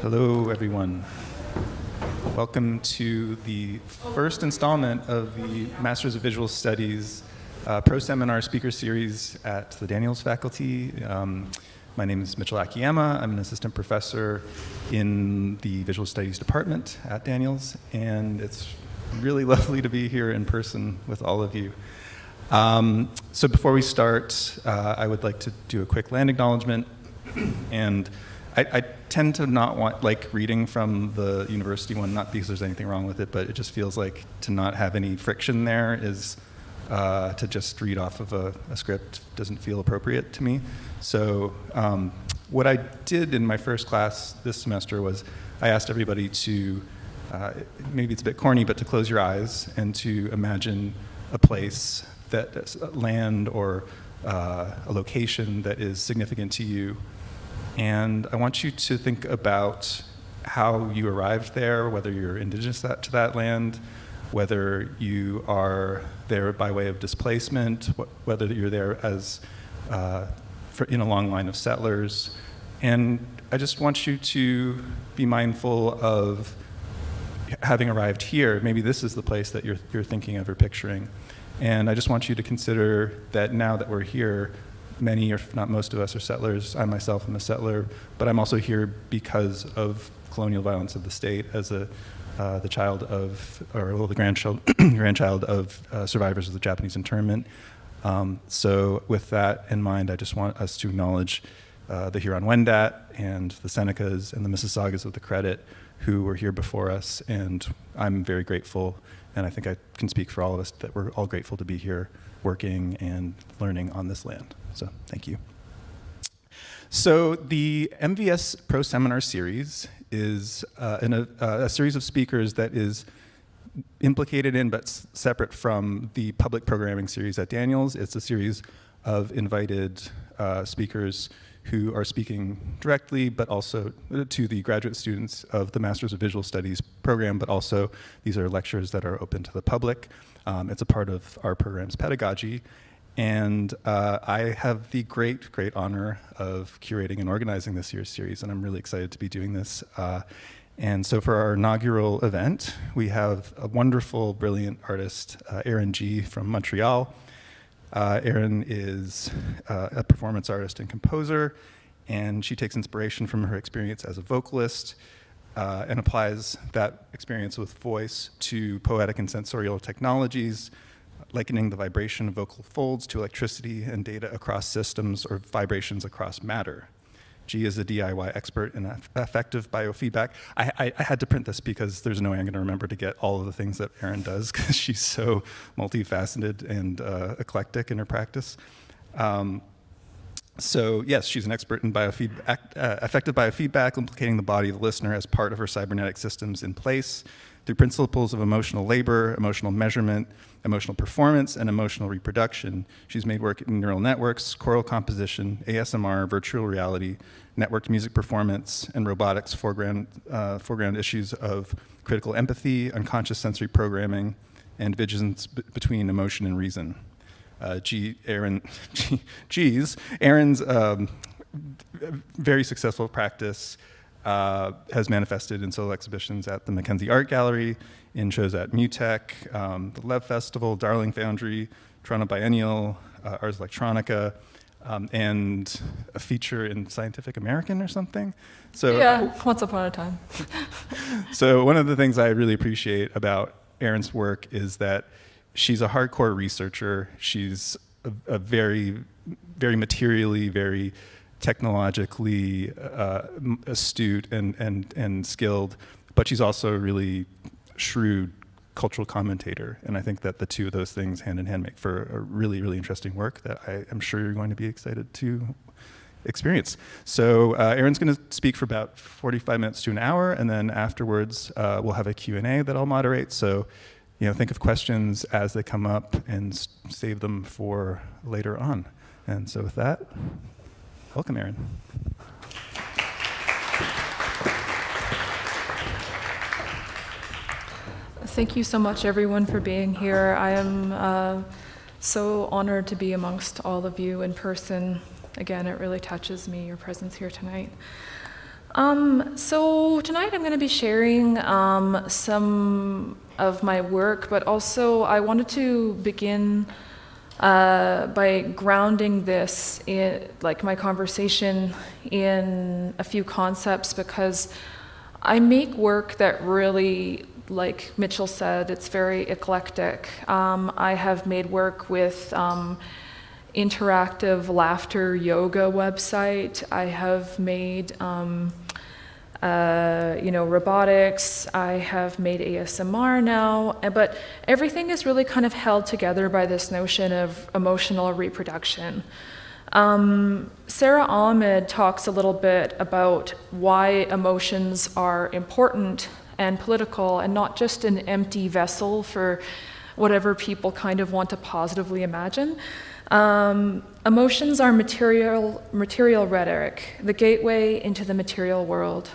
Hello, everyone. Welcome to the first installment of the Masters of Visual Studies Proseminar speaker series at the Daniels faculty. My name is Mitchell Akiyama. I'm an assistant professor in the Visual Studies department at Daniels, and it's really lovely to be here in person with all of you. So before we start, I would like to do a quick land acknowledgement. And I tend to not like reading from the university one, not because there's anything wrong with it, but it just feels like to not have any friction there is to just read off of a script doesn't feel appropriate to me. So what I did in my first class this semester was I asked everybody to, maybe it's a bit corny, but to close your eyes and to imagine a place, that land or a location that is significant to you. And I want you to think about how you arrived there, whether you're indigenous to that land, whether you are there by way of displacement, whether you're there as in a long line of settlers. And I just want you to be mindful of having arrived here. Maybe this is the place that you're thinking of or picturing. And I just want you to consider that now that we're here, many, or if not most of us, are settlers. I myself am a settler, but I'm also here because of colonial violence of the state as the child of, the grandchild of survivors of the Japanese internment. So with that in mind, I just want us to acknowledge the Huron-Wendat and the Senecas and the Mississaugas of the Credit who were here before us, and I'm very grateful, and I think I can speak for all of us that we're all grateful to be here working and learning on this land. So thank you. So the MVS Proseminar series is a series of speakers that is implicated in but separate from the public programming series at Daniels. It's a series of invited speakers who are speaking directly, but also to the graduate students of the Masters of Visual Studies program, but also these are lectures that are open to the public. It's a part of our program's pedagogy. And I have the great honor of curating and organizing this year's series, and I'm really excited to be doing this. And so for our inaugural event, we have a wonderful, brilliant artist, Erin Gee from Montreal. Erin is a performance artist and composer, and she takes inspiration from her experience as a vocalist and applies that experience with voice to poetic and sensorial technologies, likening the vibration of vocal folds to electricity and data across systems or vibrations across matter. Gee is a DIY expert in affective biofeedback. I had to print this because there's no way I'm going to remember to get all of the things that Erin does because she's so multifaceted and eclectic in her practice. So yes, she's an expert in affective biofeedback, implicating the body of the listener as part of her cybernetic systems in place through principles of emotional labor, emotional measurement, emotional performance, and emotional reproduction. She's made work in neural networks, choral composition, ASMR, virtual reality, networked music performance, and robotics, foreground issues of critical empathy, unconscious sensory programming, and vigilance between emotion and reason. Erin's very successful practice has manifested in solo exhibitions at the Mackenzie Art Gallery, in shows at MUTEC, the Lev Festival, Darling Foundry, Toronto Biennial, Ars Electronica, and a feature in Scientific American or something. So yeah, once upon a time. So one of the things I really appreciate about Erin's work is that she's a hardcore researcher. She's a very, very materially, very technologically astute and skilled, but she's also a really shrewd cultural commentator. And I think that the two of those things hand in hand make for a really, really interesting work that I am sure you're going to be excited to experience. So Erin's going to speak for about 45 minutes to an hour, and then afterwards we'll have a Q&A that I'll moderate. So think of questions as they come up and save them for later on. And so with that, welcome, Erin. Thank you so much, everyone, for being here. I am so honored to be amongst all of you in person. Again, it really touches me, your presence here tonight. So tonight I'm going to be sharing some of my work, but also I wanted to begin by grounding this in, like, my conversation in a few concepts, because I make work that really, like Mitchell said, it's very eclectic. I have made work with interactive laughter yoga website. I have made robotics. I have made ASMR now, but everything is really kind of held together by this notion of emotional reproduction. Sarah Ahmed talks a little bit about why emotions are important and political and not just an empty vessel for whatever people kind of want to positively imagine. Emotions are material rhetoric, the gateway into the material world.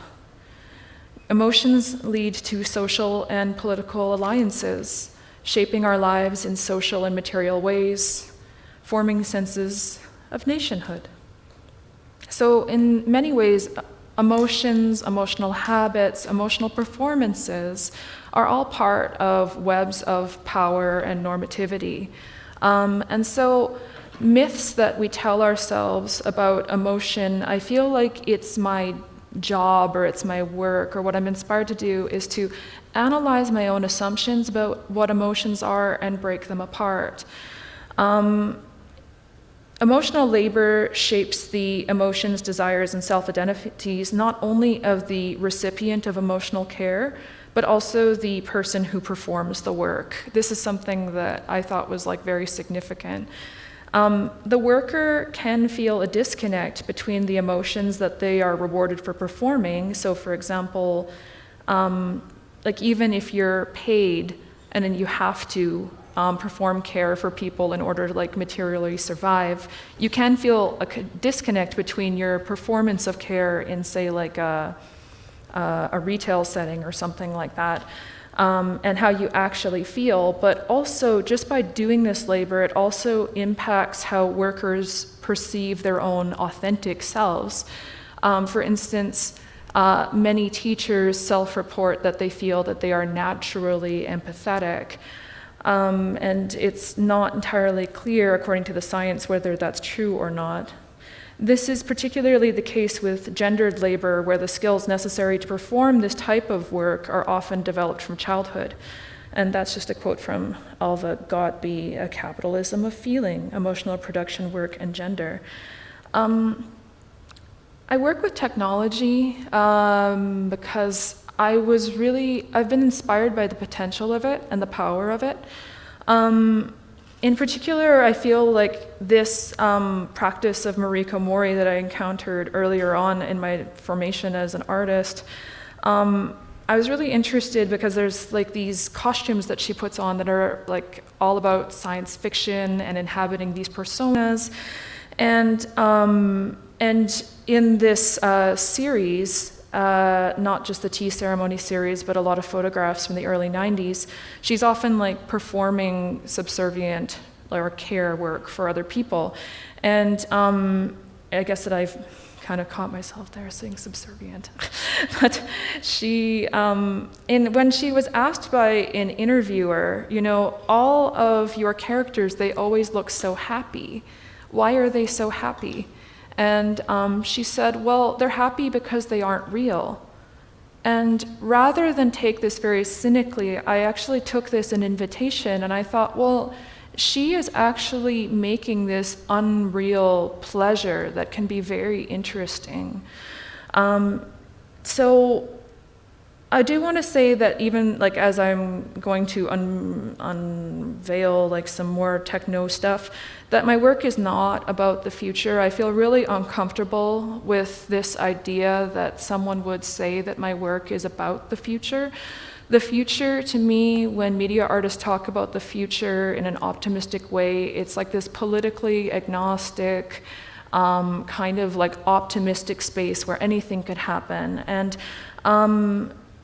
Emotions lead to social and political alliances, shaping our lives in social and material ways, forming senses of nationhood. So in many ways, emotions, emotional habits, emotional performances are all part of webs of power and normativity. And so myths that we tell ourselves about emotion, I feel like it's my job or it's my work or what I'm inspired to do is to analyze my own assumptions about what emotions are and break them apart. Emotional labor shapes the emotions, desires, and self-identities not only of the recipient of emotional care, but also the person who performs the work. This is something that I thought was like very significant. The worker can feel a disconnect between the emotions that they are rewarded for performing. So for example, like even if you're paid and then you have to perform care for people in order to like materially survive, you can feel a disconnect between your performance of care in, say, like a retail setting or something like that, and how you actually feel. But also, just by doing this labor, it also impacts how workers perceive their own authentic selves. For instance, many teachers self-report that they feel that they are naturally empathetic. And it's not entirely clear, according to the science, whether that's true or not. This is particularly the case with gendered labor, where the skills necessary to perform this type of work are often developed from childhood. And that's just a quote from Alva Gottby, A Capitalism of Feeling, Emotional Production Work and Gender. I work with technology because I've been inspired by the potential of it and the power of it. In particular, I feel like this practice of Mariko Mori that I encountered earlier on in my formation as an artist, I was really interested because there's like these costumes that she puts on that are like all about science fiction and inhabiting these personas. And in this series, not just the tea ceremony series, but a lot of photographs from the early 90s, she's often like performing subservient or care work for other people. And I guess that I've kind of caught myself there saying subservient. But she, when she was asked by an interviewer, all of your characters, they always look so happy. Why are they so happy? And she said, well, they're happy because they aren't real. And rather than take this very cynically, I actually took this an invitation, and I thought, well, she is actually making this unreal pleasure that can be very interesting. So I do want to say that even like as I'm going to unveil like some more techno stuff, that my work is not about the future. I feel really uncomfortable with this idea that someone would say that my work is about the future. The future, to me, when media artists talk about the future in an optimistic way, it's like this politically agnostic, kind of like optimistic space where anything could happen. And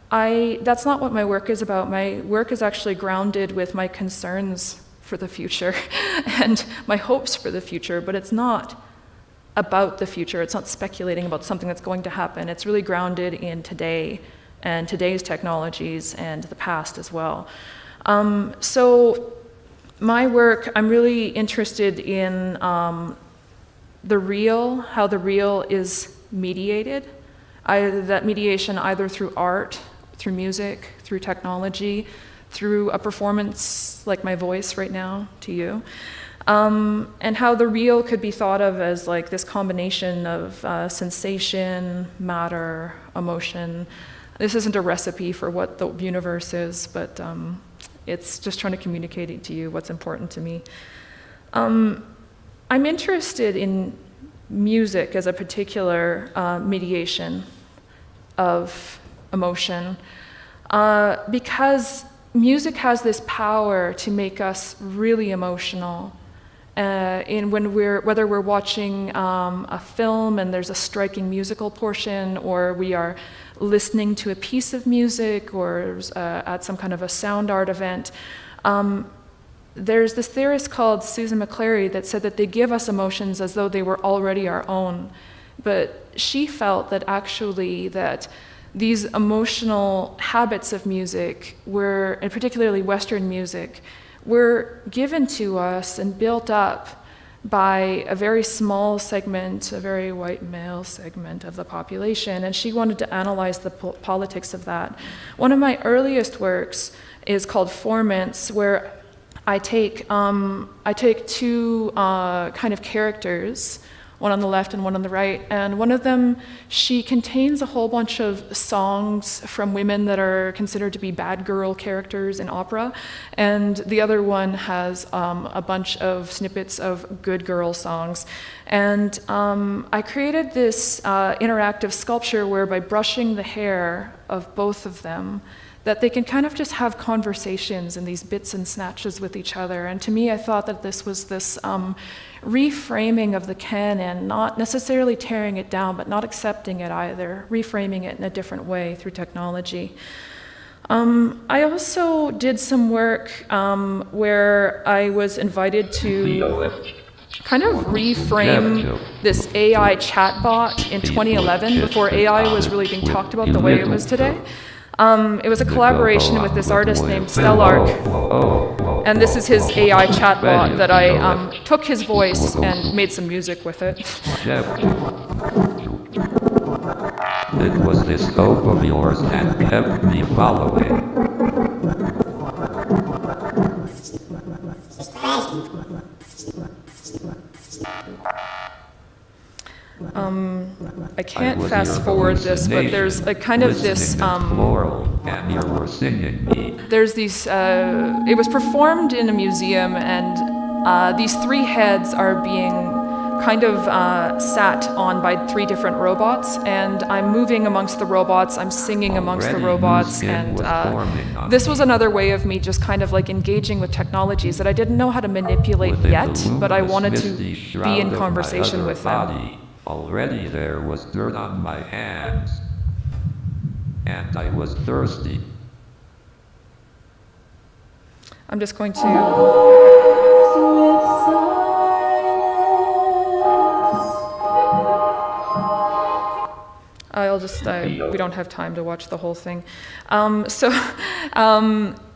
that's not what my work is about. My work is actually grounded with my concerns for the future and my hopes for the future, but it's not about the future. It's not speculating about something that's going to happen. It's really grounded in today and today's technologies and the past as well. So my work, I'm really interested in the real, how the real is mediated. That mediation either through art, through music, through technology, through a performance like my voice right now to you. And how the real could be thought of as like this combination of sensation, matter, emotion. This isn't a recipe for what the universe is, but it's just trying to communicate to you what's important to me. I'm interested in music as a particular mediation of emotion because music has this power to make us really emotional. Whether we're watching a film and there's a striking musical portion, or we are listening to a piece of music, or at some kind of a sound art event, there's this theorist called Susan McClary that said that they give us emotions as though they were already our own. But she felt that actually that these emotional habits of music were, and particularly Western music, were given to us and built up by a very small segment, a very white male segment of the population, and she wanted to analyze the politics of that. One of my earliest works is called Formants, where I take two kind of characters, one on the left and one on the right, and one of them, she contains a whole bunch of songs from women that are considered to be bad girl characters in opera, and the other one has a bunch of snippets of good girl songs. And I created this interactive sculpture where by brushing the hair of both of them, that they can kind of just have conversations in these bits and snatches with each other. And to me, I thought that this was this reframing of the canon, not necessarily tearing it down, but not accepting it either, reframing it in a different way through technology. I also did some work where I was invited to kind of reframe this AI chatbot in 2011, before AI was really being talked about the way it was today. It was a collaboration with this artist named Stellark, and this is his AI chatbot that I took his voice and made some music with it. It was this hope of yours that kept me following. I can't fast forward this, but there's a kind of this, and you were singing me. there's these, it was performed in a museum, and these three heads are being kind of sat on by three different robots, and I'm moving amongst the robots, I'm singing amongst the robots, and this was another way of me just kind of like engaging with technologies that I didn't know how to manipulate yet, but I wanted to be in conversation with them. Already there was dirt on my hands, and I was thirsty. I'm just going to... we don't have time to watch the whole thing.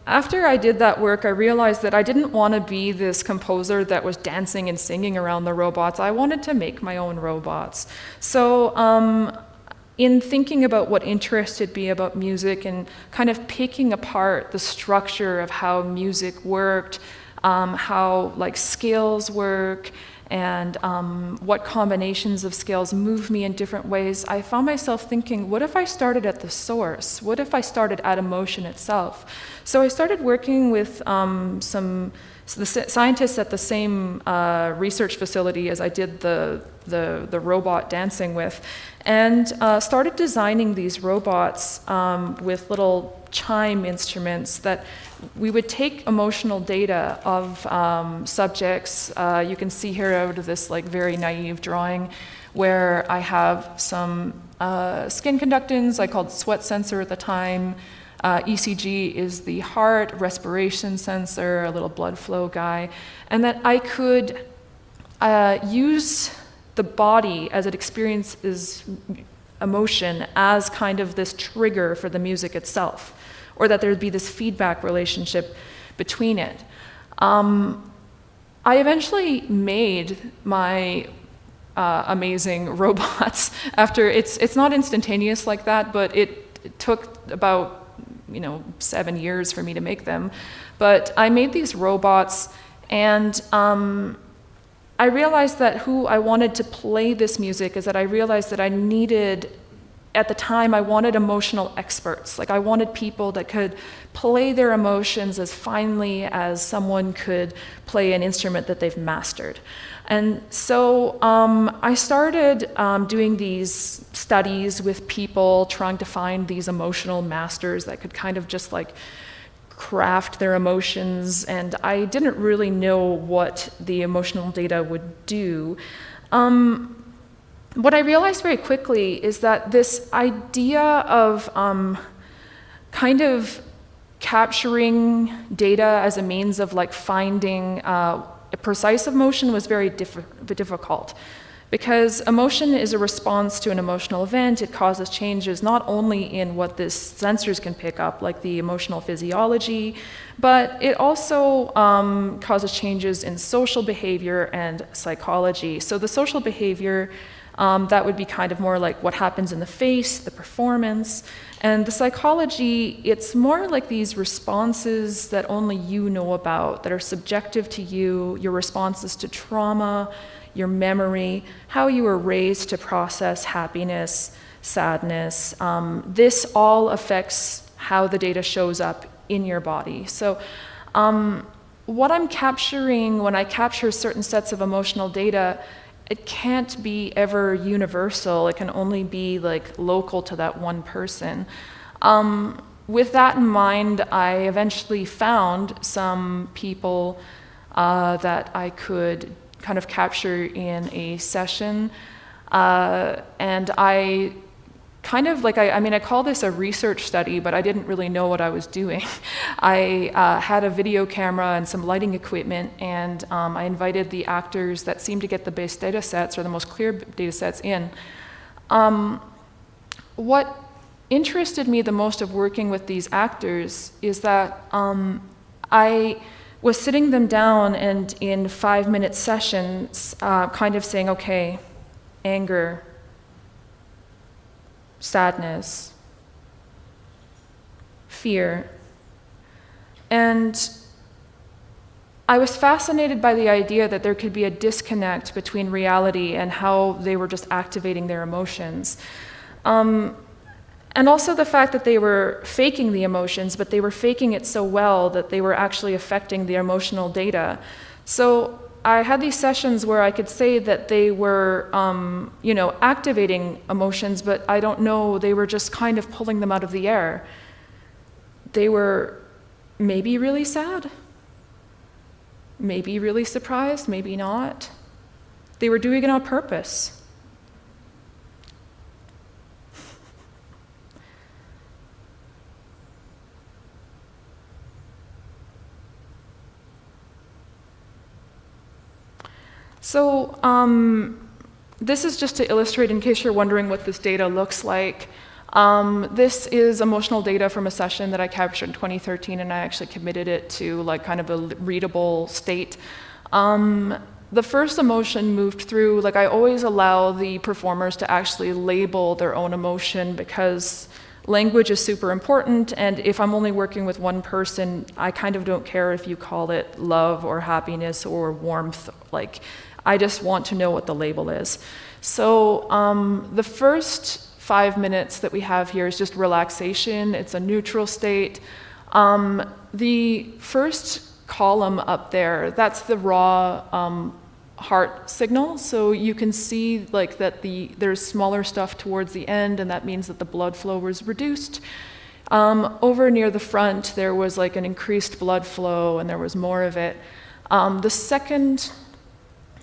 After I did that work, I realized that I didn't want to be this composer that was dancing and singing around the robots. I wanted to make my own robots. So in thinking about what interested me about music and kind of picking apart the structure of how music worked, how like scales work, and what combinations of scales move me in different ways, I found myself thinking, what if I started at the source? What if I started at emotion itself? So I started working with some scientists at the same research facility as I did the robot dancing with, and started designing these robots with little chime instruments that we would take emotional data of subjects. You can see here out of this like very naive drawing where I have some skin conductance. I called sweat sensor at the time. ECG is the heart, respiration sensor, a little blood flow guy, and that I could use the body as it experiences emotion as kind of this trigger for the music itself, or that there'd be this feedback relationship between it. I eventually made my amazing robots after, it's not instantaneous like that, but it took about 7 years for me to make them. But I made these robots, and I realized that who I wanted to play this music is that I realized that I needed, at the time, I wanted emotional experts. Like, I wanted people that could play their emotions as finely as someone could play an instrument that they've mastered. And so I started doing these studies with people, trying to find these emotional masters that could kind of just like craft their emotions, and I didn't really know what the emotional data would do. What I realized very quickly is that this idea of kind of capturing data as a means of like finding a precise emotion was very difficult, because emotion is a response to an emotional event. It causes changes not only in what the sensors can pick up, like the emotional physiology, but it also causes changes in social behavior and psychology. So the social behavior, that would be kind of more like what happens in the face, the performance. And the psychology, it's more like these responses that only you know about, that are subjective to you, your responses to trauma, your memory, how you were raised to process happiness, sadness. This all affects how the data shows up in your body. So what I'm capturing when I capture certain sets of emotional data, it can't be ever universal. It can only be like local to that one person. With that in mind, I eventually found some people that I could kind of capture in a session. And I kind of like, I call this a research study, but I didn't really know what I was doing. I had a video camera and some lighting equipment, and I invited the actors that seemed to get the best data sets, or the most clear data sets, in. What interested me the most of working with these actors is that I was sitting them down and in 5-minute sessions kind of saying, okay, anger, sadness, fear. And I was fascinated by the idea that there could be a disconnect between reality and how they were just activating their emotions. And also the fact that they were faking the emotions, but they were faking it so well that they were actually affecting the emotional data. So I had these sessions where I could say that they were, activating emotions, but I don't know, they were just kind of pulling them out of the air. They were maybe really sad, maybe really surprised, maybe not. They were doing it on purpose. So this is just to illustrate, in case you're wondering what this data looks like. This is emotional data from a session that I captured in 2013, and I actually committed it to like kind of a readable state. The first emotion moved through, like I always allow the performers to actually label their own emotion, because language is super important, and if I'm only working with one person, I kind of don't care if you call it love or happiness or warmth. Like, I just want to know what the label is. So the first 5 minutes that we have here is just relaxation. It's a neutral state. The first column up there, that's the raw heart signal. So you can see like that there's smaller stuff towards the end, and that means that the blood flow was reduced. Over near the front, there was like an increased blood flow, and there was more of it. The second,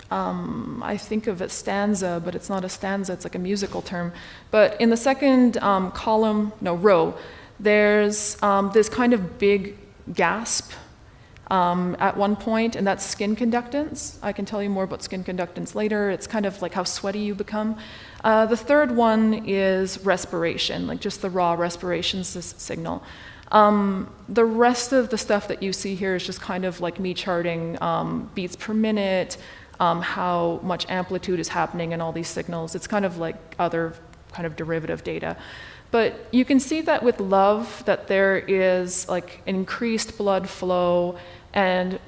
I think of it stanza, but it's not a stanza, it's like a musical term. But in the second row, there's this kind of big gasp. at one point, and that's skin conductance. I can tell you more about skin conductance later. It's kind of like how sweaty you become. The third one is respiration, like just the raw respiration signal. The rest of the stuff that you see here is just kind of like me charting beats per minute, how much amplitude is happening in all these signals. It's kind of like other kind of derivative data. But you can see that with love, that there is like increased blood flow, and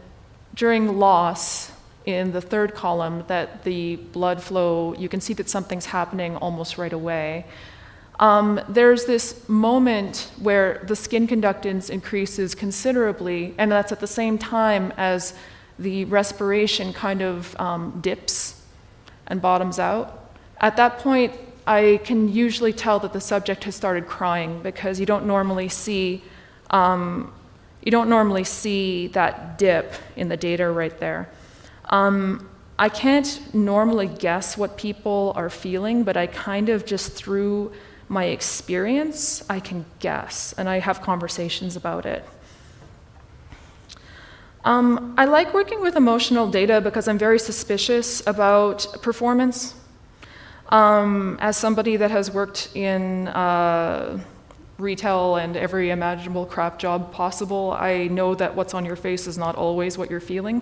during loss, in the third column, that the blood flow, you can see that something's happening almost right away. There's this moment where the skin conductance increases considerably, and that's at the same time as the respiration kind of dips and bottoms out. At that point, I can usually tell that the subject has started crying, because you don't normally see that dip in the data right there. I can't normally guess what people are feeling, but I kind of just through my experience, I can guess, and I have conversations about it. I like working with emotional data because I'm very suspicious about performance. As somebody that has worked in retail and every imaginable crap job possible, I know that what's on your face is not always what you're feeling.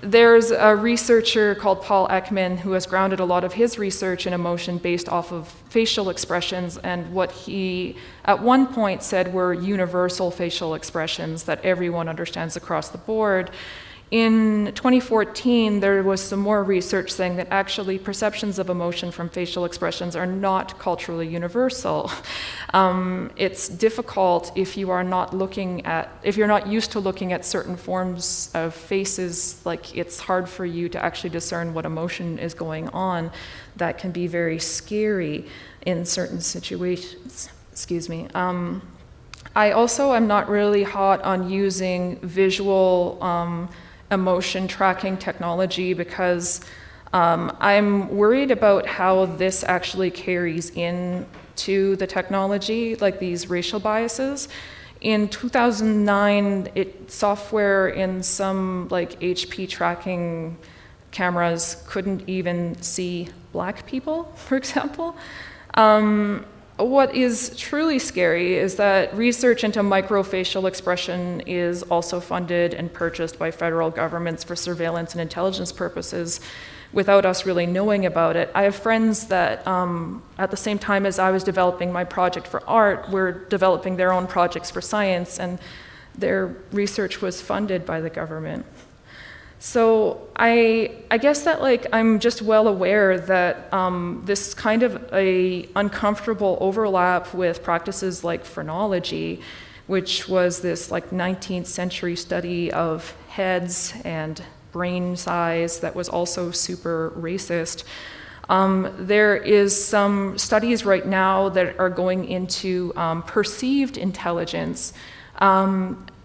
There's a researcher called Paul Ekman who has grounded a lot of his research in emotion based off of facial expressions, and what he at one point said were universal facial expressions that everyone understands across the board. In 2014, there was some more research saying that actually perceptions of emotion from facial expressions are not culturally universal. It's difficult if you're not used to looking at certain forms of faces, like it's hard for you to actually discern what emotion is going on. That can be very scary in certain situations. Excuse me. I also am not really hot on using visual emotion tracking technology, because I'm worried about how this actually carries into the technology, like these racial biases. In 2009, software in some like HP tracking cameras couldn't even see black people, for example. What is truly scary is that research into microfacial expression is also funded and purchased by federal governments for surveillance and intelligence purposes without us really knowing about it. I have friends that, at the same time as I was developing my project for art, were developing their own projects for science, and their research was funded by the government. So I guess that like I'm just well aware that this kind of a uncomfortable overlap with practices like phrenology, which was this like 19th century study of heads and brain size that was also super racist. There is some studies right now that are going into perceived intelligence,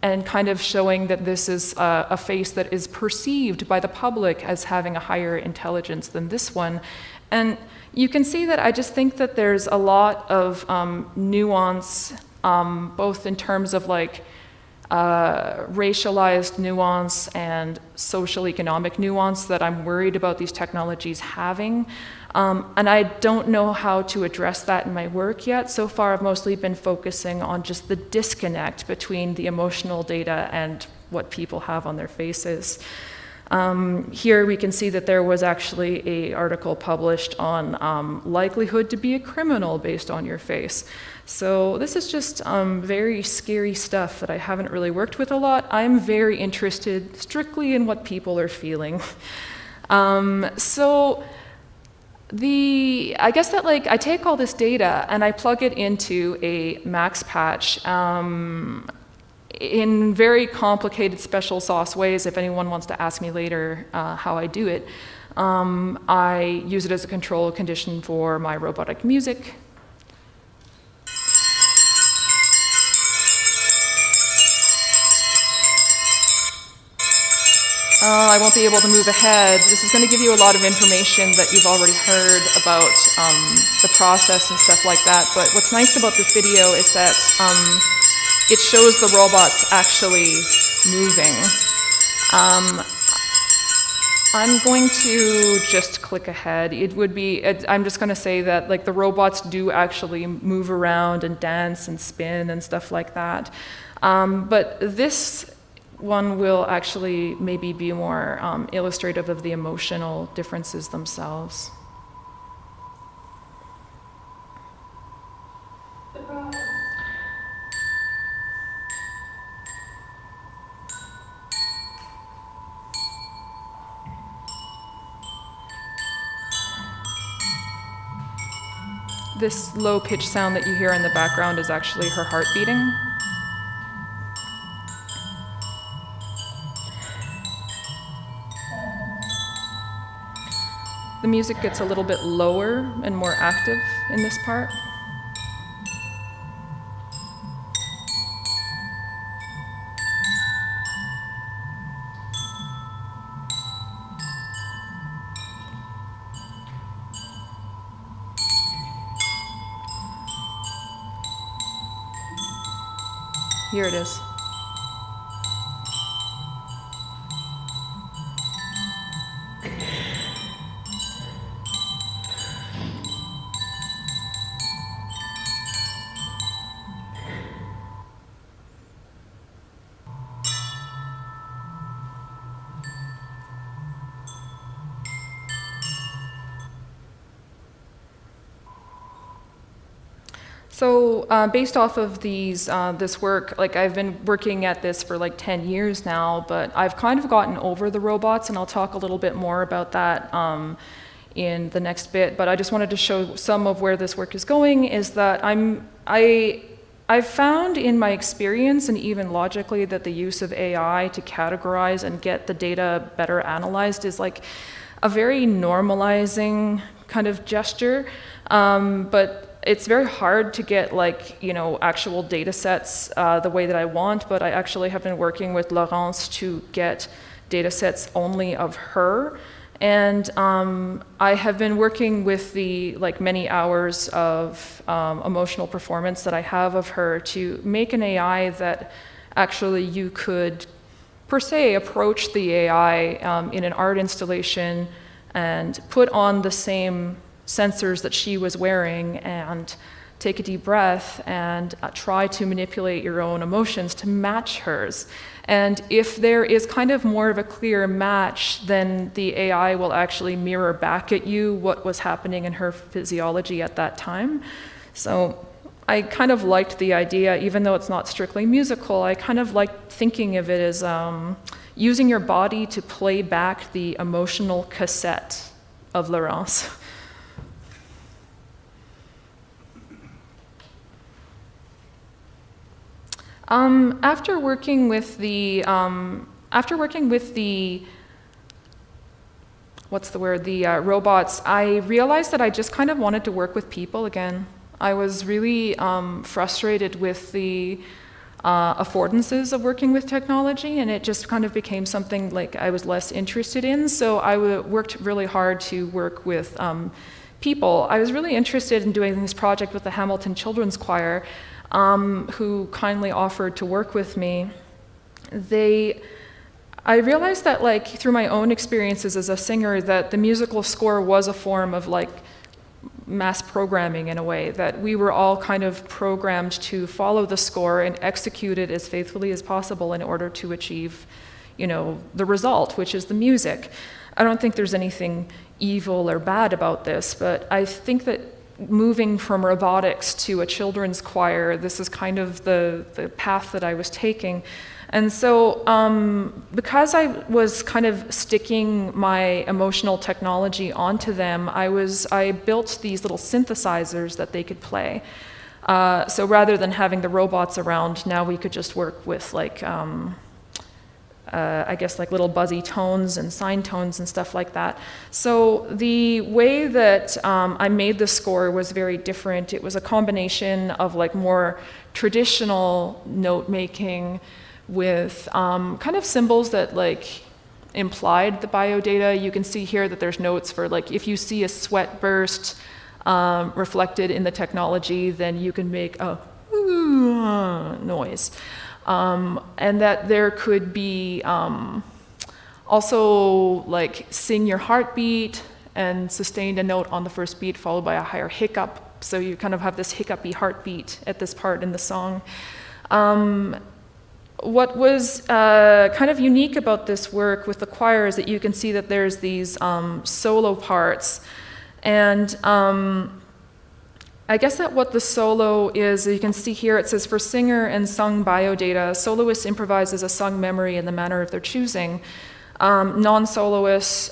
and kind of showing that this is a face that is perceived by the public as having a higher intelligence than this one. And you can see that I just think that there's a lot of nuance, both in terms of like racialized nuance and social economic nuance that I'm worried about these technologies having. And I don't know how to address that in my work yet. So far, I've mostly been focusing on just the disconnect between the emotional data and what people have on their faces. Here we can see that there was actually an article published on likelihood to be a criminal based on your face. So this is just very scary stuff that I haven't really worked with a lot. I'm very interested strictly in what people are feeling. I guess that like I take all this data and I plug it into a max patch in very complicated special sauce ways. If anyone wants to ask me later how I do it, I use it as a control condition for my robotic music. I won't be able to move ahead. This is going to give you a lot of information that you've already heard about the process and stuff like that. But what's nice about this video is that it shows the robots actually moving. I'm going to just click ahead. I'm just going to say that like the robots do actually move around and dance and spin and stuff like that. But this one will actually maybe be more illustrative of the emotional differences themselves. This low-pitched sound that you hear in the background is actually her heart beating. The music gets a little bit lower and more active in this part. Here it is. So based off of this work, like I've been working at this for like 10 years now, but I've kind of gotten over the robots, and I'll talk a little bit more about that in the next bit. But I just wanted to show some of where this work is going, is that I've found in my experience and even logically that the use of AI to categorize and get the data better analyzed is like a very normalizing kind of gesture, but it's very hard to get like, actual data sets the way that I want, but I actually have been working with Laurence to get data sets only of her. And I have been working with the many hours of emotional performance that I have of her to make an AI that actually you could, per se, approach the AI in an art installation and put on the same sensors that she was wearing and take a deep breath and try to manipulate your own emotions to match hers. And if there is kind of more of a clear match, then the AI will actually mirror back at you what was happening in her physiology at that time. So I kind of liked the idea, even though it's not strictly musical, I kind of liked thinking of it as using your body to play back the emotional cassette of Laurence. After working with the robots, I realized that I just kind of wanted to work with people again. I was really frustrated with the affordances of working with technology, and it just kind of became something like I was less interested in. So I worked really hard to work with people. I was really interested in doing this project with the Hamilton Children's Choir, who kindly offered to work with me. I realized that through my own experiences as a singer, that the musical score was a form of mass programming in a way, that we were all kind of programmed to follow the score and execute it as faithfully as possible in order to achieve, the result, which is the music. I don't think there's anything evil or bad about this, but I think that moving from robotics to a children's choir, this is kind of the path that I was taking. And so because I was kind of sticking my emotional technology onto them, I built these little synthesizers that they could play. So rather than having the robots around, now we could just work with little buzzy tones and sine tones and stuff like that. So the way that I made the score was very different. It was a combination of more traditional note making with kind of symbols that implied the biodata. You can see here that there's notes for if you see a sweat burst reflected in the technology, then you can make a noise. and that there could be also like sing your heartbeat and sustain a note on the first beat followed by a higher hiccup. So you kind of have this hiccupy heartbeat at this part in the song. What was kind of unique about this work with the choir is that you can see that there's these solo parts. And I guess that what the solo is, you can see here, it says, for singer and sung biodata, soloist improvises a sung memory in the manner of their choosing. Non-soloists,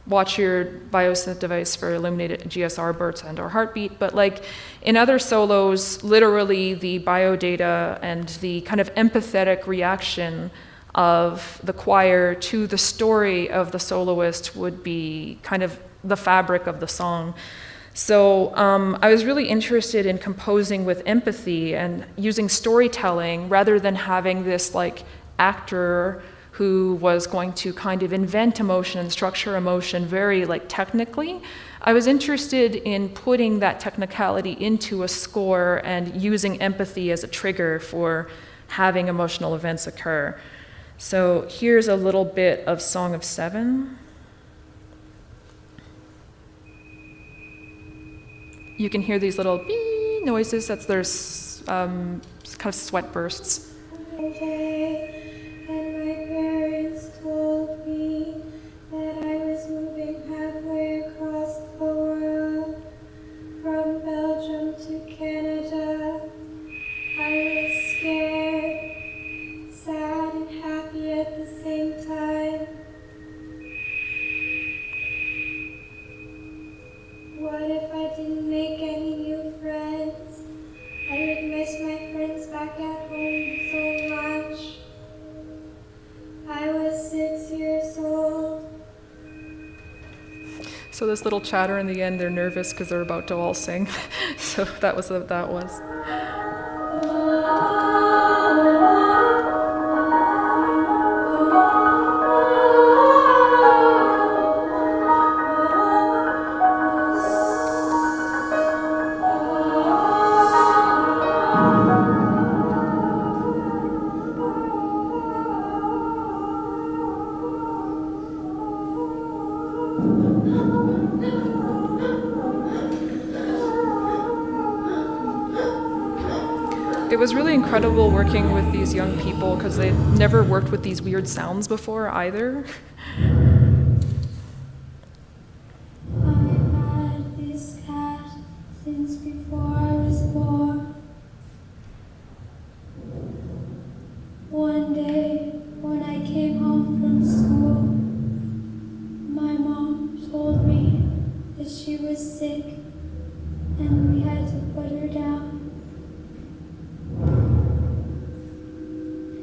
watch your biosynth device for illuminated GSR bursts and or heartbeat, but like in other solos, literally the biodata and the kind of empathetic reaction of the choir to the story of the soloist would be kind of the fabric of the song. So I was really interested in composing with empathy and using storytelling rather than having this like actor who was going to kind of invent emotion and structure emotion very like technically. I was interested in putting that technicality into a score and using empathy as a trigger for having emotional events occur. So here's a little bit of Song of Seven. You can hear these little bee noises, that's their kind of sweat bursts. And my parents told me that I was moving halfway across the world, from Belgium to Canada. I was scared, sad and happy at the same time. What if I didn't make any new friends? I would miss my friends back at home so much. I was 6 years old. So this little chatter in the end, they're nervous because they're about to all sing. So that was what that was. It was really incredible working with these young people because they'd never worked with these weird sounds before either. I've had this cat since before I was born. One day, when I came home from school, my mom told me that she was sick and we had to put her down.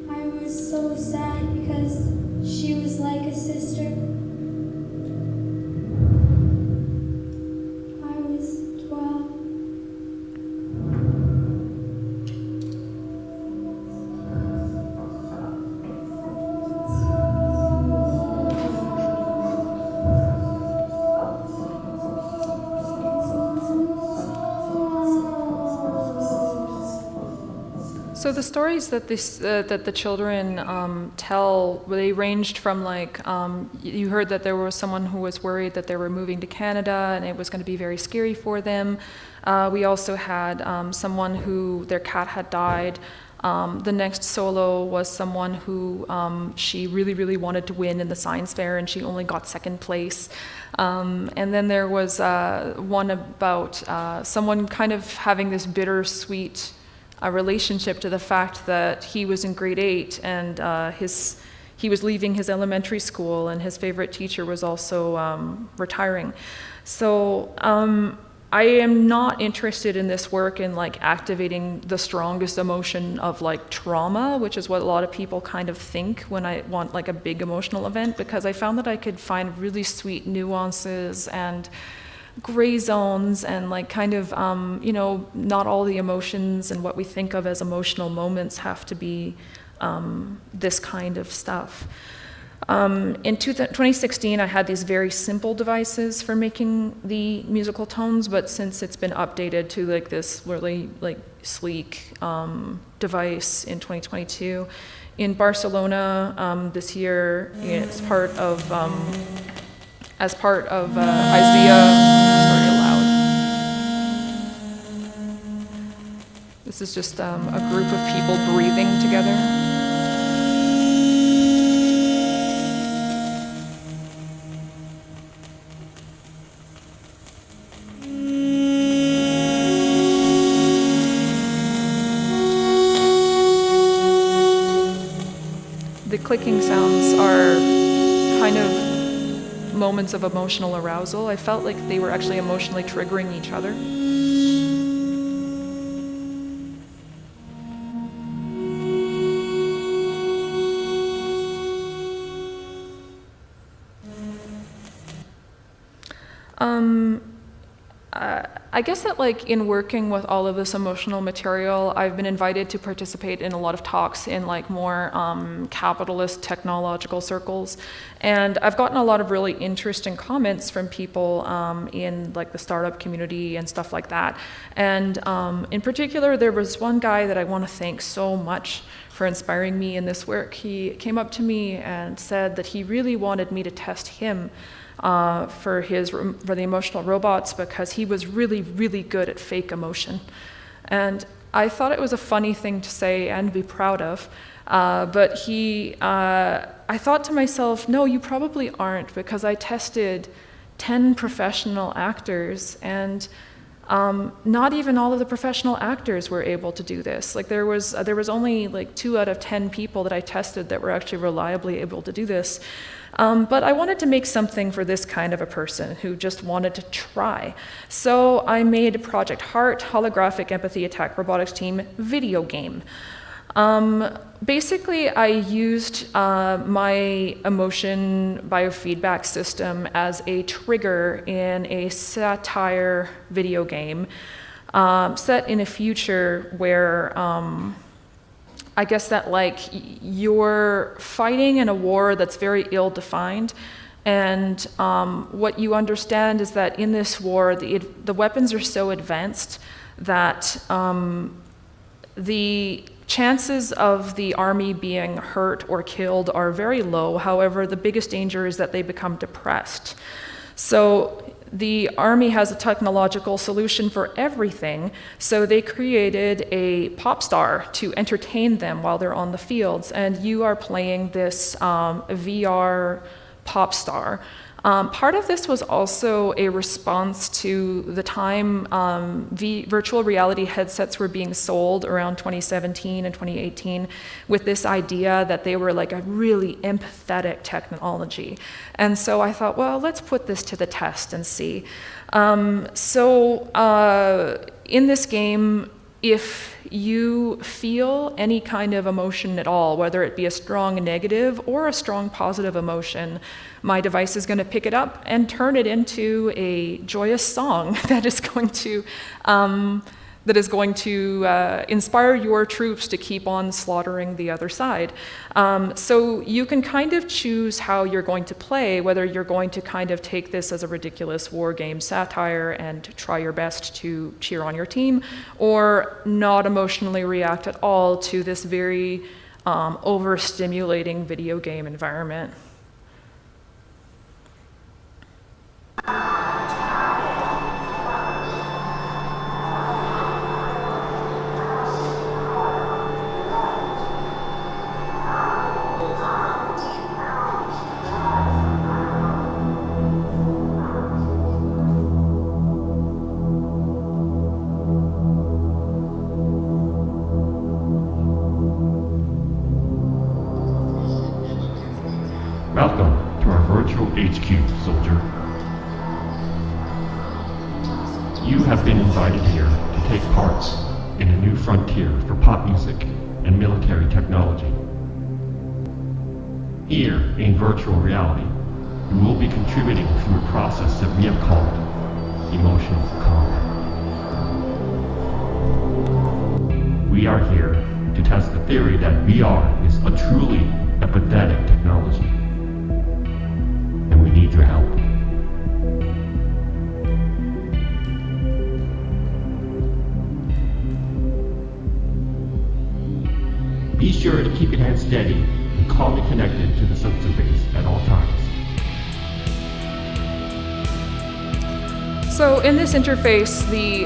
I was so sad because she was like a sister. I was 12. So the stories that that the children tell, they ranged from like, you heard that there was someone who was worried that they were moving to Canada and it was going to be very scary for them. We also had someone who their cat had died. The next solo was someone who she really, really wanted to win in the science fair and she only got second place. And then there was one about someone kind of having this bittersweet relationship to the fact that he was in grade 8 and he was leaving his elementary school and his favorite teacher was also retiring. So I am not interested in this work in like activating the strongest emotion of like trauma, which is what a lot of people kind of think when I want like a big emotional event, because I found that I could find really sweet nuances and gray zones and like kind of, you know, not all the emotions and what we think of as emotional moments have to be this kind of stuff. In 2016, I had these very simple devices for making the musical tones, but since it's been updated to like this really like sleek device in 2022, in Barcelona this year, as part of IZEA, sorry, loud. This is just a group of people breathing together. The clicking sounds are kind of moments of emotional arousal. I felt like they were actually emotionally triggering each other. I guess that like in working with all of this emotional material, I've been invited to participate in a lot of talks in like more capitalist technological circles. And I've gotten a lot of really interesting comments from people in like the startup community and stuff like that. And in particular, there was one guy that I want to thank so much for inspiring me in this work. He came up to me and said that he really wanted me to test him for the emotional robots because he was really, really good at fake emotion. And I thought it was a funny thing to say and be proud of, but I thought to myself, no, you probably aren't, because I tested 10 professional actors and not even all of the professional actors were able to do this. Like there was only like 2 out of 10 people that I tested that were actually reliably able to do this. But I wanted to make something for this kind of a person who just wanted to try. So I made Project Heart, Holographic Empathy Attack Robotics Team video game. Basically, I used my emotion biofeedback system as a trigger in a satire video game set in a future where I guess that like you're fighting in a war that's very ill-defined, and what you understand is that in this war, the weapons are so advanced that the chances of the army being hurt or killed are very low. However, the biggest danger is that they become depressed. So the army has a technological solution for everything, so they created a pop star to entertain them while they're on the fields, and you are playing this VR pop star. Part of this was also a response to the time virtual reality headsets were being sold around 2017 and 2018 with this idea that they were like a really empathetic technology. And so I thought, well, let's put this to the test and see. In this game, if you feel any kind of emotion at all, whether it be a strong negative or a strong positive emotion, my device is going to pick it up and turn it into a joyous song that is going to inspire your troops to keep on slaughtering the other side. So you can kind of choose how you're going to play, whether you're going to kind of take this as a ridiculous war game satire and try your best to cheer on your team, or not emotionally react at all to this very overstimulating video game environment. Welcome to our virtual HQ, soldier. You have been invited here to take parts in a new frontier for pop music and military technology. Here, in virtual reality, you will be contributing to a process that we have called emotional combat. We are here to test the theory that VR is a truly empathetic technology. sure to keep your head steady and calmly connected to the sensor base at all times. So in this interface, the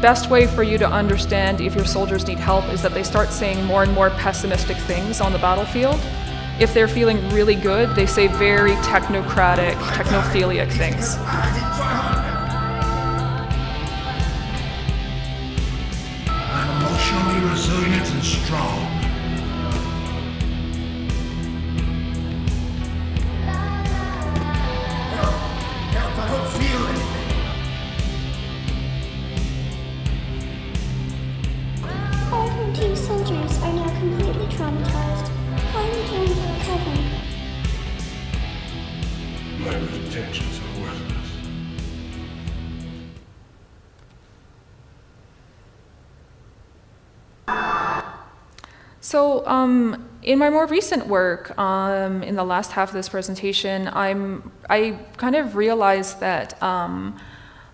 best way for you to understand if your soldiers need help is that they start saying more and more pessimistic things on the battlefield. If they're feeling really good, they say very technocratic, technophiliac things. I'm emotionally resilient and strong. Help, I don't feel anything. All her team soldiers are now completely traumatized. Finally caring for recovery. My good intentions are worthless. So in my more recent work, in the last half of this presentation, I kind of realized that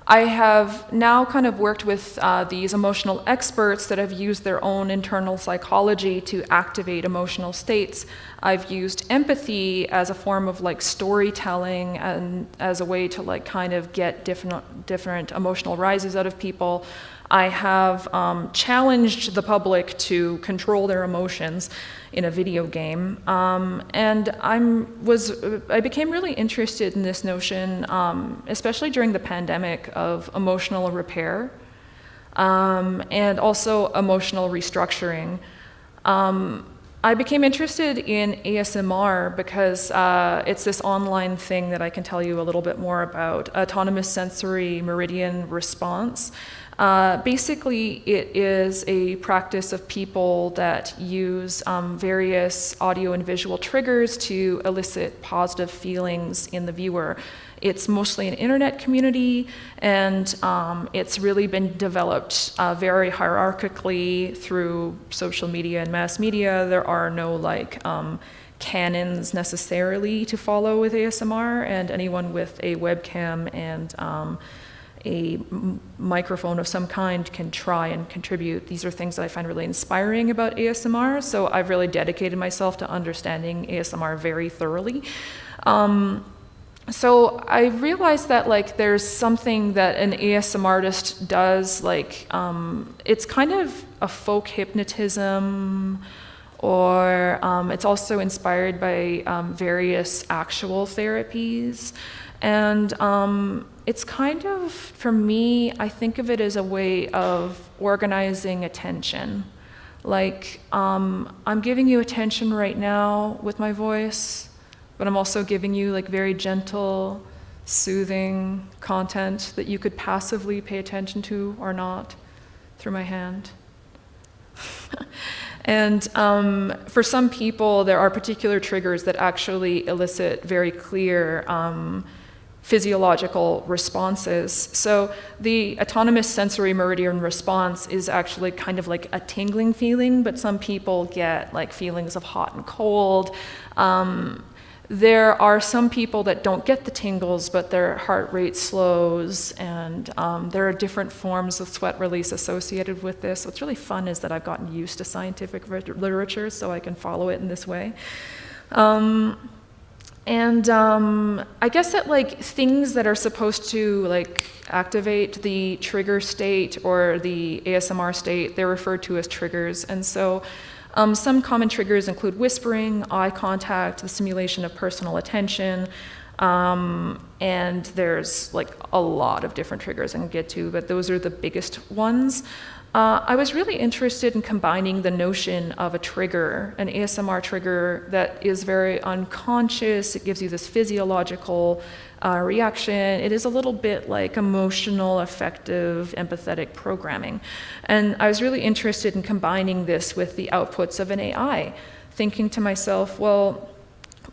I have now kind of worked with these emotional experts that have used their own internal psychology to activate emotional states. I've used empathy as a form of like storytelling and as a way to like kind of get different emotional rises out of people. I have challenged the public to control their emotions in a video game, and I became really interested in this notion, especially during the pandemic, of emotional repair and also emotional restructuring. I became interested in ASMR because it's this online thing that I can tell you a little bit more about, autonomous sensory meridian response. Basically, it is a practice of people that use various audio and visual triggers to elicit positive feelings in the viewer. It's mostly an internet community, and it's really been developed very hierarchically through social media and mass media. There are no like canons necessarily to follow with ASMR, and anyone with a webcam and a microphone of some kind can try and contribute. These are things that I find really inspiring about ASMR, so I've really dedicated myself to understanding ASMR very thoroughly. So I realized that like there's something that an ASMR artist does, like it's kind of a folk hypnotism, or it's also inspired by various actual therapies. And it's kind of, for me, I think of it as a way of organizing attention. Like, I'm giving you attention right now with my voice, but I'm also giving you like very gentle, soothing content that you could passively pay attention to or not through my hand. And for some people, there are particular triggers that actually elicit very clear physiological responses. So the autonomous sensory meridian response is actually kind of like a tingling feeling, but some people get like feelings of hot and cold. There are some people that don't get the tingles, but their heart rate slows, and there are different forms of sweat release associated with this. What's really fun is that I've gotten used to scientific literature, so I can follow it in this way. I guess that like things that are supposed to like activate the trigger state or the ASMR state, they're referred to as triggers. And so some common triggers include whispering, eye contact, the simulation of personal attention, and there's like a lot of different triggers I can get to, but those are the biggest ones. I was really interested in combining the notion of a trigger, an ASMR trigger that is very unconscious. It gives you this physiological reaction. It is a little bit like emotional, affective, empathetic programming. And I was really interested in combining this with the outputs of an AI, thinking to myself, well,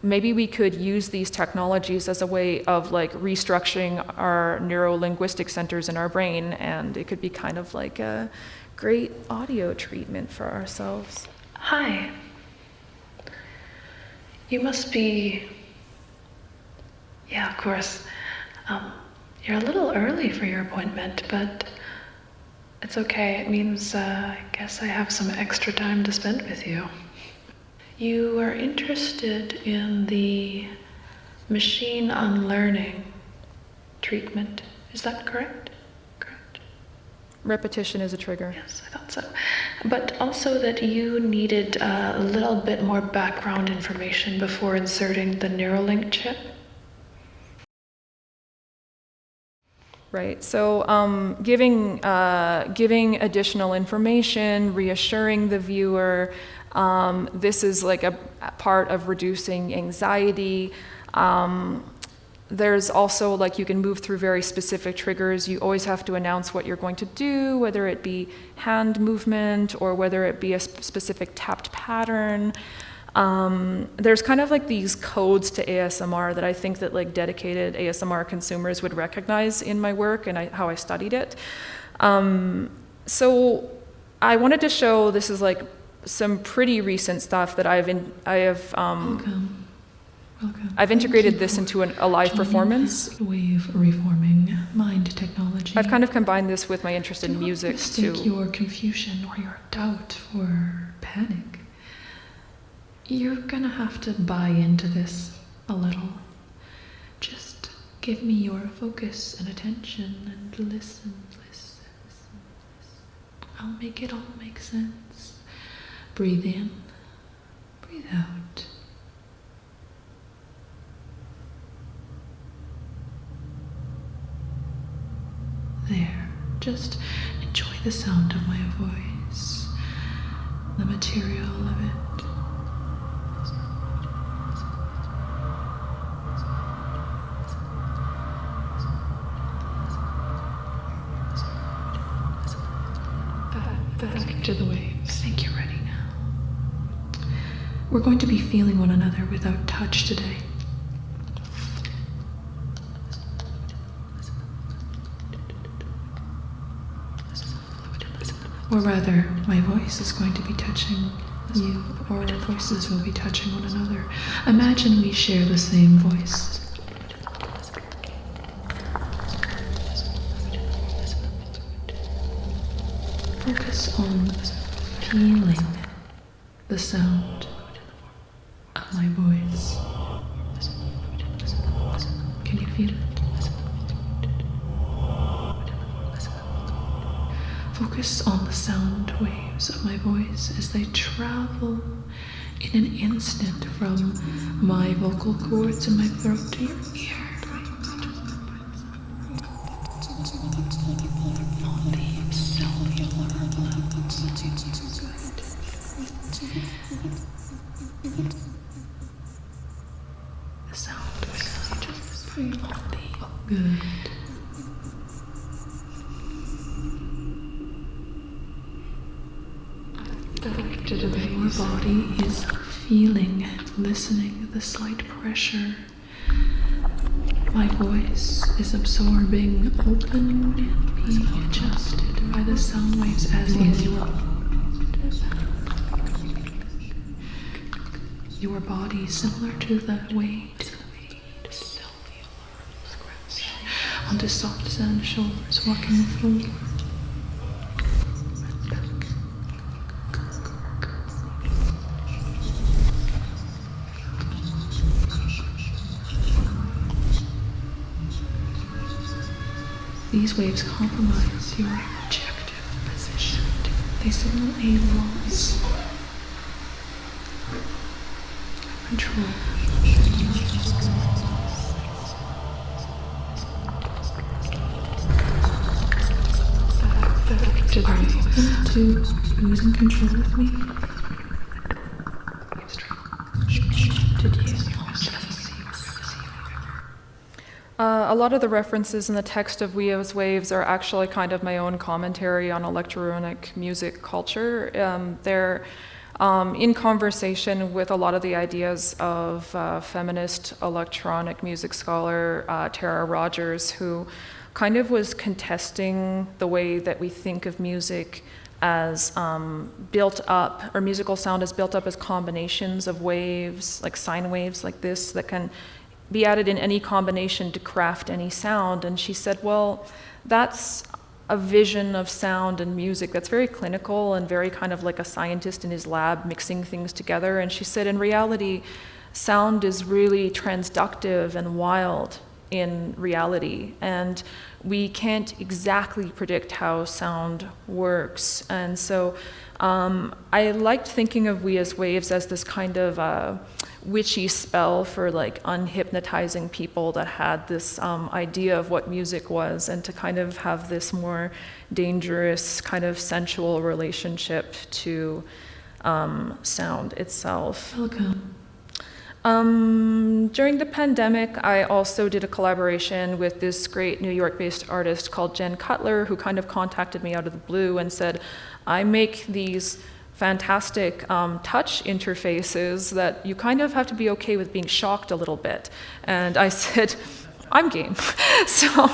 maybe we could use these technologies as a way of like restructuring our neuro-linguistic centers in our brain, and it could be kind of like a great audio treatment for ourselves. Hi. You must be... Yeah, of course. You're a little early for your appointment, but it's okay. It means I guess I have some extra time to spend with you. you are interested in the machine unlearning treatment. Is that correct? Correct. Repetition is a trigger. Yes, I thought so. But also that you needed a little bit more background information before inserting the Neuralink chip. Right. So giving additional information, reassuring the viewer. This is like a part of reducing anxiety. There's also, like, you can move through very specific triggers. You always have to announce what you're going to do, whether it be hand movement or whether it be a specific tapped pattern. There's kind of like these codes to ASMR that I think that like dedicated ASMR consumers would recognize in my work and how I studied it. So I wanted to show, this is like some pretty recent stuff that Welcome. I've integrated this into a live performance. This wave reforming mind technology. I've kind of combined this with my interest in Do not music mistake too. your confusion or your doubt for panic. You're gonna have to buy into this a little. Just give me your focus and attention and listen. I'll make it all make sense. Breathe in, breathe out. There, just enjoy the sound of my voice, the material of it. Back to the waves. I think you're ready now. We're going to be feeling one another without touch today. Or rather, my voice is going to be touching you, or our voices will be touching one another. Imagine we share the same voice. Focus on feeling the sound of my voice. Can you feel it? Focus on the sound waves of my voice as they travel in an instant from my vocal cords and my throat to your ear. The sound waves just feel good. Your body is feeling, listening, the slight pressure. My voice is absorbing, open, and being adjusted by the sound waves as is your body, similar to the waves onto soft sand shores, walking the floor. These waves compromise your objective position. They signal a loss of control. Back to the waves. To losing control with me. A lot of the references in the text of WEO's Waves are actually kind of my own commentary on electronic music culture. They're in conversation with a lot of the ideas of feminist electronic music scholar Tara Rogers, who kind of was contesting the way that we think of music as built up, or musical sound is built up as combinations of waves, like sine waves like this, that can be added in any combination to craft any sound. And she said, well, that's a vision of sound and music that's very clinical and very kind of like a scientist in his lab mixing things together. And she said, in reality, sound is really transductive and wild in reality, and we can't exactly predict how sound works. And so I liked thinking of We as Waves as this kind of witchy spell for like unhypnotizing people that had this idea of what music was, and to kind of have this more dangerous kind of sensual relationship to sound itself. Welcome. During the pandemic, I also did a collaboration with this great New York-based artist called Jen Cutler, who kind of contacted me out of the blue and said, I make these fantastic touch interfaces that you kind of have to be okay with being shocked a little bit. And I said, I'm game. So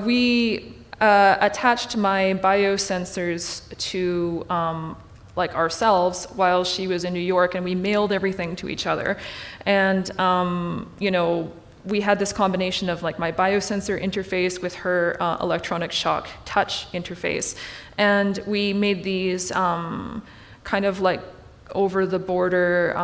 we attached my biosensors to like ourselves while she was in New York, and we mailed everything to each other. And you know, we had this combination of like my biosensor interface with her electronic shock touch interface. And we made these kind of like over-the-border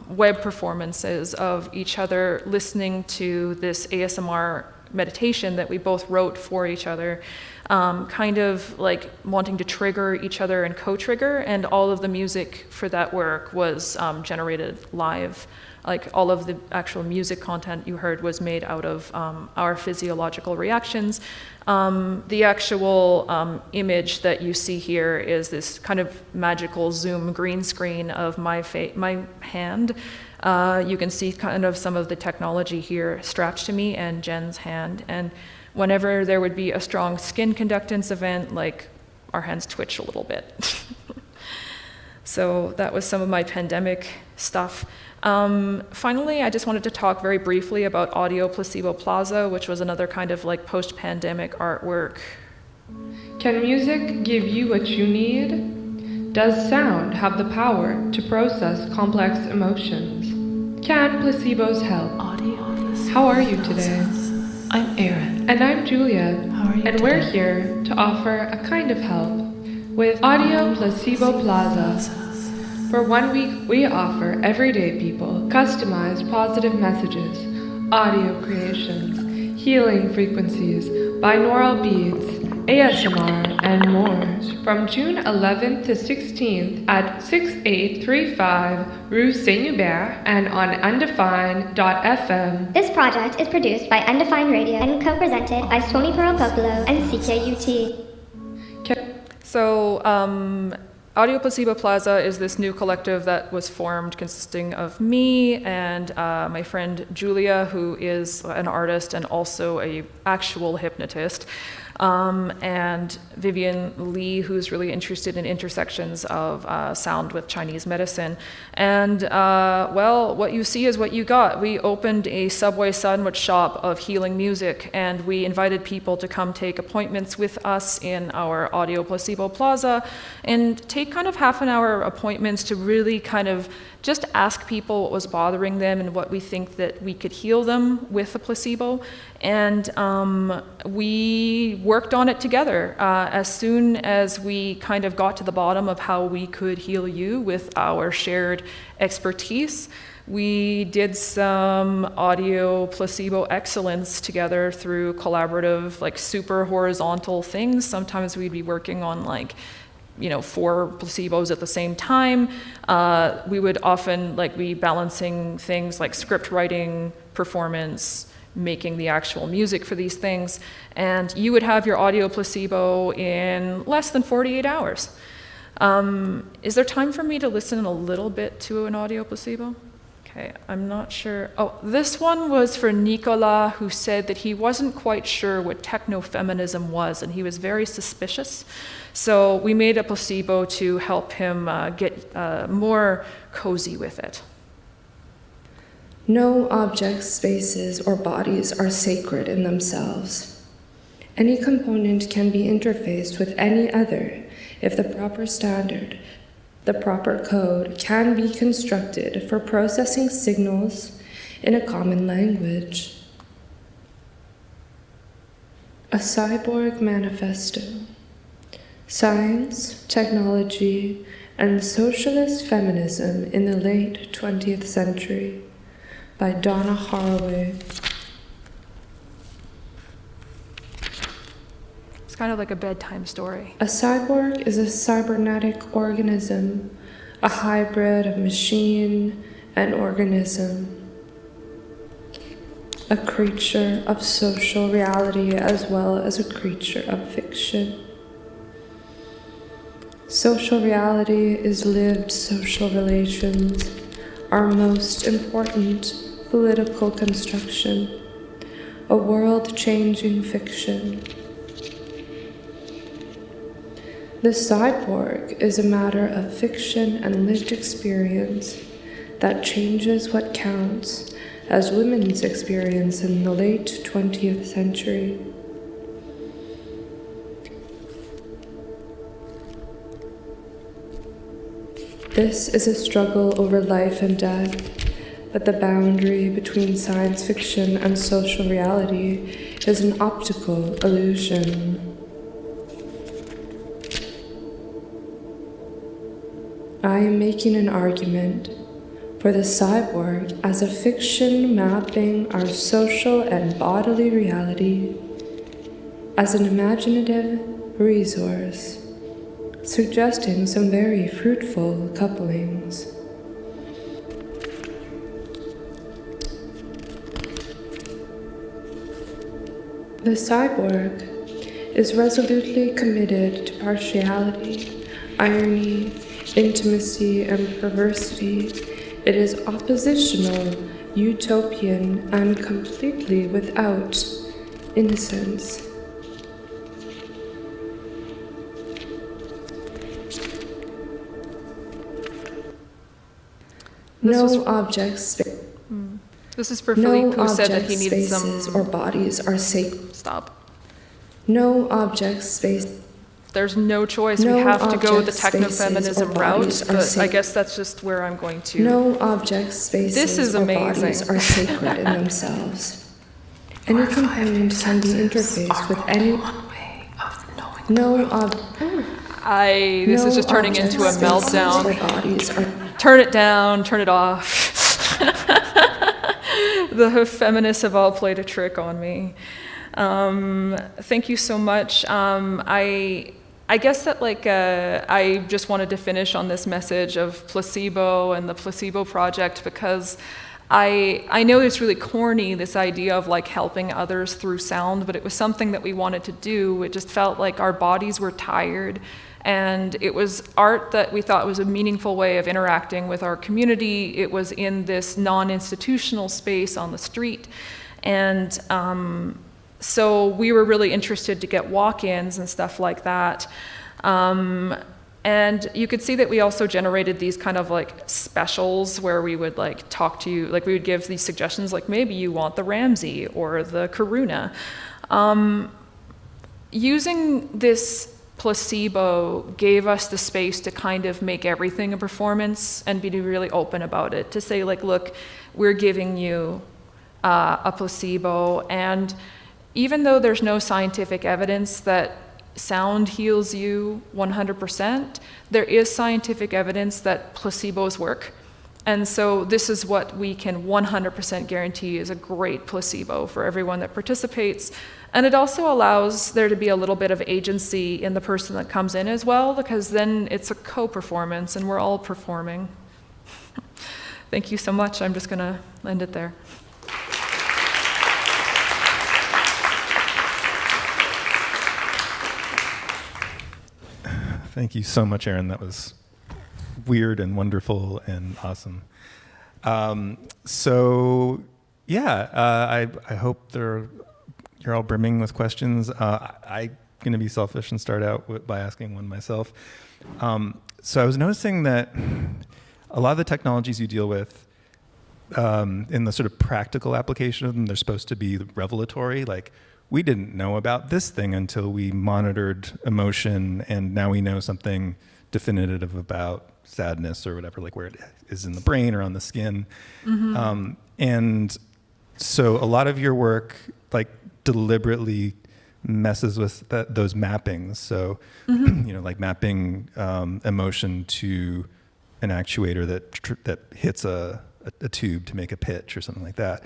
web performances of each other listening to this ASMR meditation that we both wrote for each other, kind of like wanting to trigger each other and co-trigger, and all of the music for that work was generated live. Like all of the actual music content you heard was made out of our physiological reactions. The actual image that you see here is this kind of magical zoom green screen of my hand. You can see kind of some of the technology here strapped to me and Jen's hand. And whenever there would be a strong skin conductance event, like our hands twitch a little bit. So that was some of my pandemic stuff. Finally, I just wanted to talk very briefly about Audio Placebo Plaza, which was another kind of like post-pandemic artwork. Can music give you what you need? Does sound have the power to process complex emotions? Can placebos help? How are you today? I'm Erin. And I'm Julia. How are you and today? We're here to offer a kind of help with Audio Placebo Plaza. For 1 week, we offer everyday people customized positive messages, audio creations, healing frequencies, binaural beats, ASMR, and more from June 11th to 16th at 6835 Rue Saint-Hubert and on undefined.fm. This project is produced by Undefined Radio and co-presented by Swami Pearl Popolo and CKUT. So Audio Placebo Plaza is this new collective that was formed consisting of me and my friend Julia, who is an artist and also an actual hypnotist, and Vivian Lee, who's really interested in intersections of sound with Chinese medicine. And well, what you see is what you got. We opened a Subway sandwich shop of healing music, and we invited people to come take appointments with us in our Audio Placebo Plaza and take kind of half-an-hour appointments to really kind of just ask people what was bothering them and what we think that we could heal them with a placebo. And we worked on it together. As soon as we kind of got to the bottom of how we could heal you with our shared expertise, we did some audio placebo excellence together through collaborative, like super horizontal things. Sometimes we'd be working on like, you know, 4 placebos at the same time. We would often like be balancing things like script writing, performance, making the actual music for these things, and you would have your audio placebo in less than 48 hours. Is there time for me to listen a little bit to an audio placebo? Okay, I'm not sure. Oh, this one was for Nicola, who said that he wasn't quite sure what techno-feminism was, and he was very suspicious. So we made a placebo to help him get more cozy with it. No objects, spaces, or bodies are sacred in themselves. Any component can be interfaced with any other if the proper standard, the proper code can be constructed for processing signals in a common language. A Cyborg Manifesto. Science, Technology, and Socialist Feminism in the Late 20th Century by Donna Haraway. It's kind of like a bedtime story. A cyborg is a cybernetic organism, a hybrid of machine and organism. A creature of social reality as well as a creature of fiction. Social reality is lived social relations, our most important political construction, a world-changing fiction. The cyborg is a matter of fiction and lived experience that changes what counts as women's experience in the late 20th century. This is a struggle over life and death, but the boundary between science fiction and social reality is an optical illusion. I am making an argument for the cyborg as a fiction mapping our social and bodily reality as an imaginative resource, suggesting some very fruitful couplings. The cyborg is resolutely committed to partiality, irony, intimacy, and perversity. It is oppositional, utopian, and completely without innocence. No objects. This is for No Philippe, who said that he objects, needed spaces, some. or bodies are sacred. Stop. No objects, space. There's no choice. No We have to go the objects, spaces, techno-feminism or route, bodies are but I sacred. guess that's just where I'm going to. No objects, spaces, This is or amazing. bodies are sacred in themselves. Any component can be interfaced with any. No This is just turning objects, into a spaces, meltdown. or bodies are. Turn it down, turn it off. The feminists have all played a trick on me. Thank you so much. I guess that I just wanted to finish on this message of placebo and the placebo project, because I know it's really corny, this idea of like helping others through sound, but it was something that we wanted to do. It just felt like our bodies were tired, and it was art that we thought was a meaningful way of interacting with our community. It was in this non-institutional space on the street, and so we were really interested to get walk-ins and stuff like that. And you could see that we also generated these kind of like specials where we would like talk to you, like we would give these suggestions, like maybe you want the Ramsey or the Karuna. Using this placebo gave us the space to kind of make everything a performance and be really open about it, to say like, look, we're giving you a placebo, and even though there's no scientific evidence that sound heals you 100%, there is scientific evidence that placebos work. And so this is what we can 100% guarantee is a great placebo for everyone that participates. And it also allows there to be a little bit of agency in the person that comes in as well, because then it's a co-performance and we're all performing. Thank you so much. I'm just gonna end it there. Thank you so much, Erin. That was weird and wonderful and awesome. I hope you're all brimming with questions. I'm going to be selfish and start out by asking one myself. So I was noticing that a lot of the technologies you deal with, in the sort of practical application of them, they're supposed to be revelatory. Like, we didn't know about this thing until we monitored emotion, and now we know something definitive about sadness or whatever, like where it is in the brain or on the skin. Mm-hmm. And so a lot of your work like deliberately messes with those mappings. So, like mapping emotion to an actuator that hits a tube to make a pitch or something like that.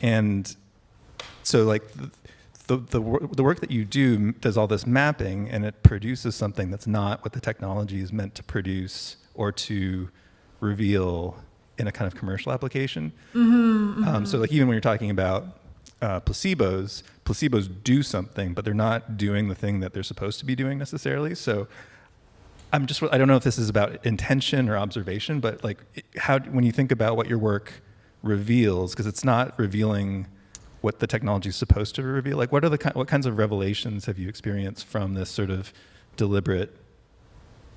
And so like the work that you do does all this mapping, and it produces something that's not what the technology is meant to produce or to reveal in a kind of commercial application. So like even when you're talking about placebos do something, but they're not doing the thing that they're supposed to be doing necessarily. So I don't know if this is about intention or observation, but like when you think about what your work reveals, because it's not revealing what the technology is supposed to reveal, like what kinds of revelations have you experienced from this sort of deliberate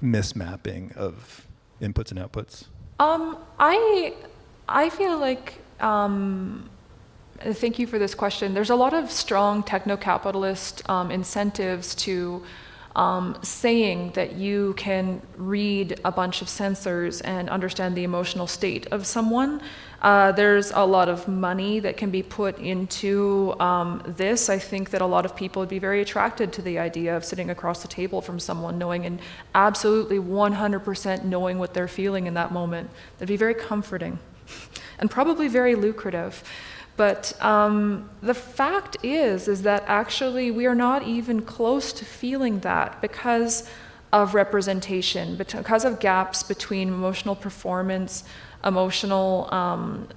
mismapping of inputs and outputs? I feel like, thank you for this question. There's a lot of strong techno-capitalist incentives to saying that you can read a bunch of sensors and understand the emotional state of someone. There's a lot of money that can be put into this. I think that a lot of people would be very attracted to the idea of sitting across the table from someone, knowing and absolutely 100% knowing what they're feeling in that moment. That'd be very comforting and probably very lucrative. But the fact is that actually we are not even close to feeling that because of representation, because of gaps between emotional performance, emotional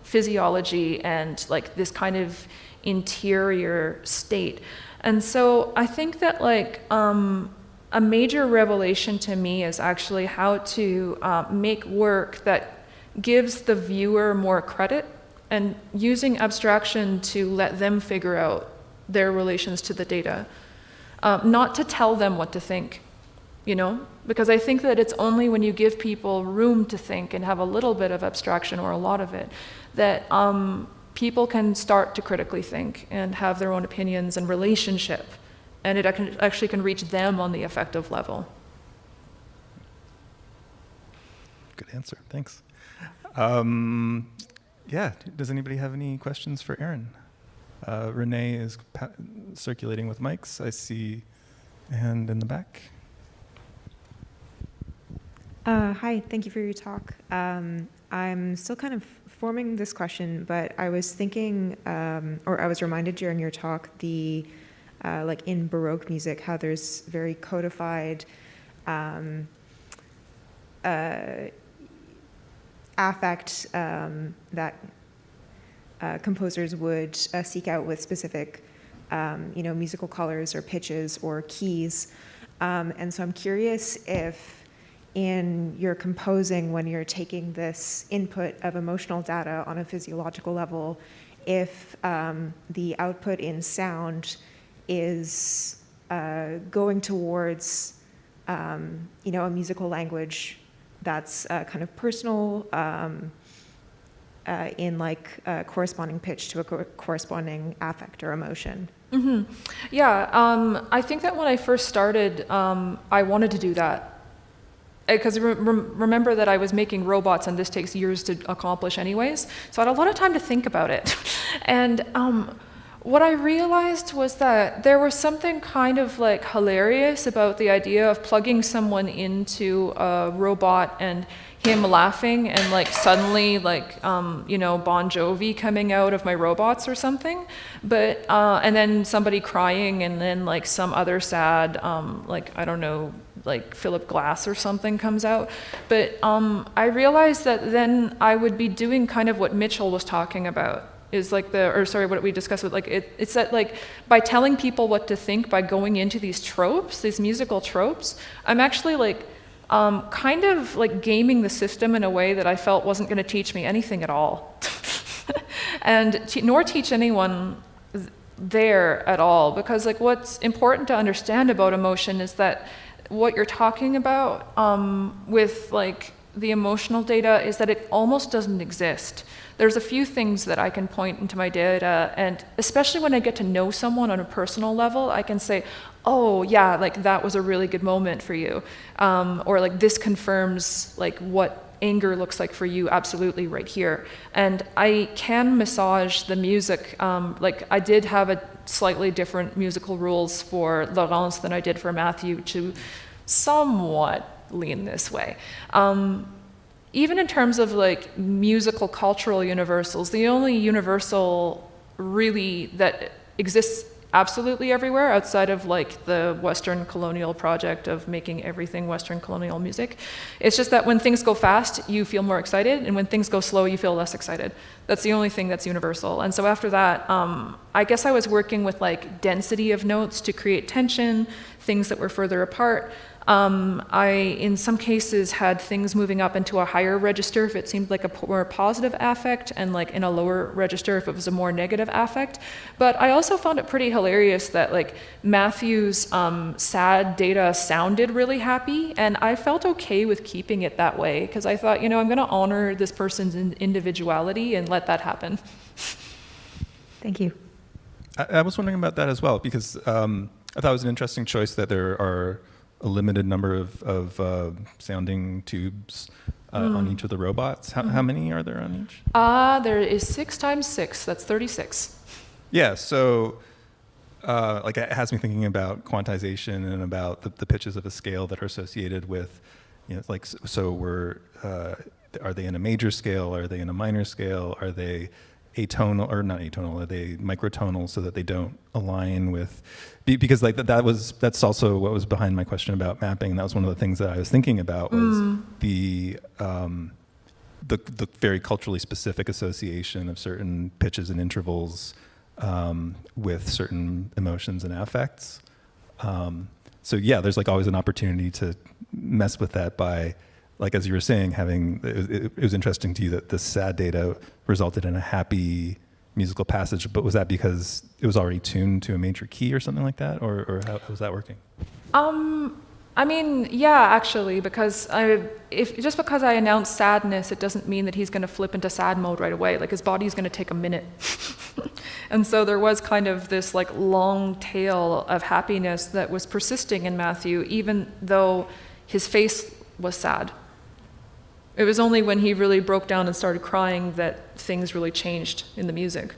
physiology, and like this kind of interior state. And so I think that like a major revelation to me is actually how to make work that gives the viewer more credit, and using abstraction to let them figure out their relations to the data, not to tell them what to think, because I think that it's only when you give people room to think and have a little bit of abstraction or a lot of it, that people can start to critically think and have their own opinions and relationship, and it actually can reach them on the affective level. Good answer, thanks. Yeah, does anybody have any questions for Erin? Renee is circulating with mics. I see a hand in the back. Hi, thank you for your talk. I'm still kind of forming this question, but I was thinking, or I was reminded during your talk, like in Baroque music, how there's very codified affect that composers would seek out with specific, musical colors or pitches or keys. And so I'm curious if in your composing, when you're taking this input of emotional data on a physiological level, if the output in sound is going towards, a musical language that's kind of personal, in like a corresponding pitch to a corresponding affect or emotion. Mm-hmm. Yeah, I think that when I first started, I wanted to do that. Because remember that I was making robots, and this takes years to accomplish anyways, so I had a lot of time to think about it. And what I realized was that there was something kind of like hilarious about the idea of plugging someone into a robot and him laughing and like suddenly like Bon Jovi coming out of my robots or something, but and then somebody crying, and then like some other sad like Philip Glass or something comes out. But I realized that then I would be doing kind of what Mitchell was talking about, is like what we discussed with it's that like by telling people what to think, by going into these tropes, these musical tropes, I'm actually like kind of like gaming the system in a way that I felt wasn't going to teach me anything at all, and nor teach anyone there at all, because like what's important to understand about emotion is that what you're talking about with like the emotional data is that it almost doesn't exist. There's a few things that I can point into my data, and especially when I get to know someone on a personal level, I can say, oh yeah, like that was a really good moment for you, or like this confirms like what anger looks like for you, absolutely right here. And I can massage the music. Like I did have a slightly different musical rules for Laurence than I did for Matthew to somewhat lean this way. Even in terms of like musical cultural universals, the only universal really that exists absolutely everywhere outside of like the Western colonial project of making everything Western colonial music. It's just that when things go fast, you feel more excited, and when things go slow, you feel less excited. That's the only thing that's universal. And so after that, I guess I was working with like density of notes to create tension, things that were further apart. I, in some cases, had things moving up into a higher register if it seemed like a more positive affect, and like in a lower register if it was a more negative affect. But I also found it pretty hilarious that like Matthew's sad data sounded really happy, and I felt okay with keeping it that way because I thought, I'm going to honor this person's individuality and let that happen. Thank you. I was wondering about that as well, because I thought it was an interesting choice that there are a limited number of sounding tubes on each of the robots. How many are there on each? There is 6 times 6, that's 36. Yeah, so like it has me thinking about quantization and about the pitches of a scale that are associated with, like, so are they in a major scale? Are they in a minor scale? Are they atonal, or not atonal, are they microtonal so that they don't align with, because like that's also what was behind my question about mapping. And that was one of the things that I was thinking about was the very culturally specific association of certain pitches and intervals with certain emotions and affects. So yeah, there's like always an opportunity to mess with that by, like as you were saying, it was interesting to you that the sad data resulted in a happy musical passage, but was that because it was already tuned to a major key or something like that, or how was that working? I mean, yeah, actually, because just because I announce sadness, it doesn't mean that he's going to flip into sad mode right away. Like his body's going to take a minute. And so there was kind of this like long tail of happiness that was persisting in Matthew, even though his face was sad. It was only when he really broke down and started crying that things really changed in the music.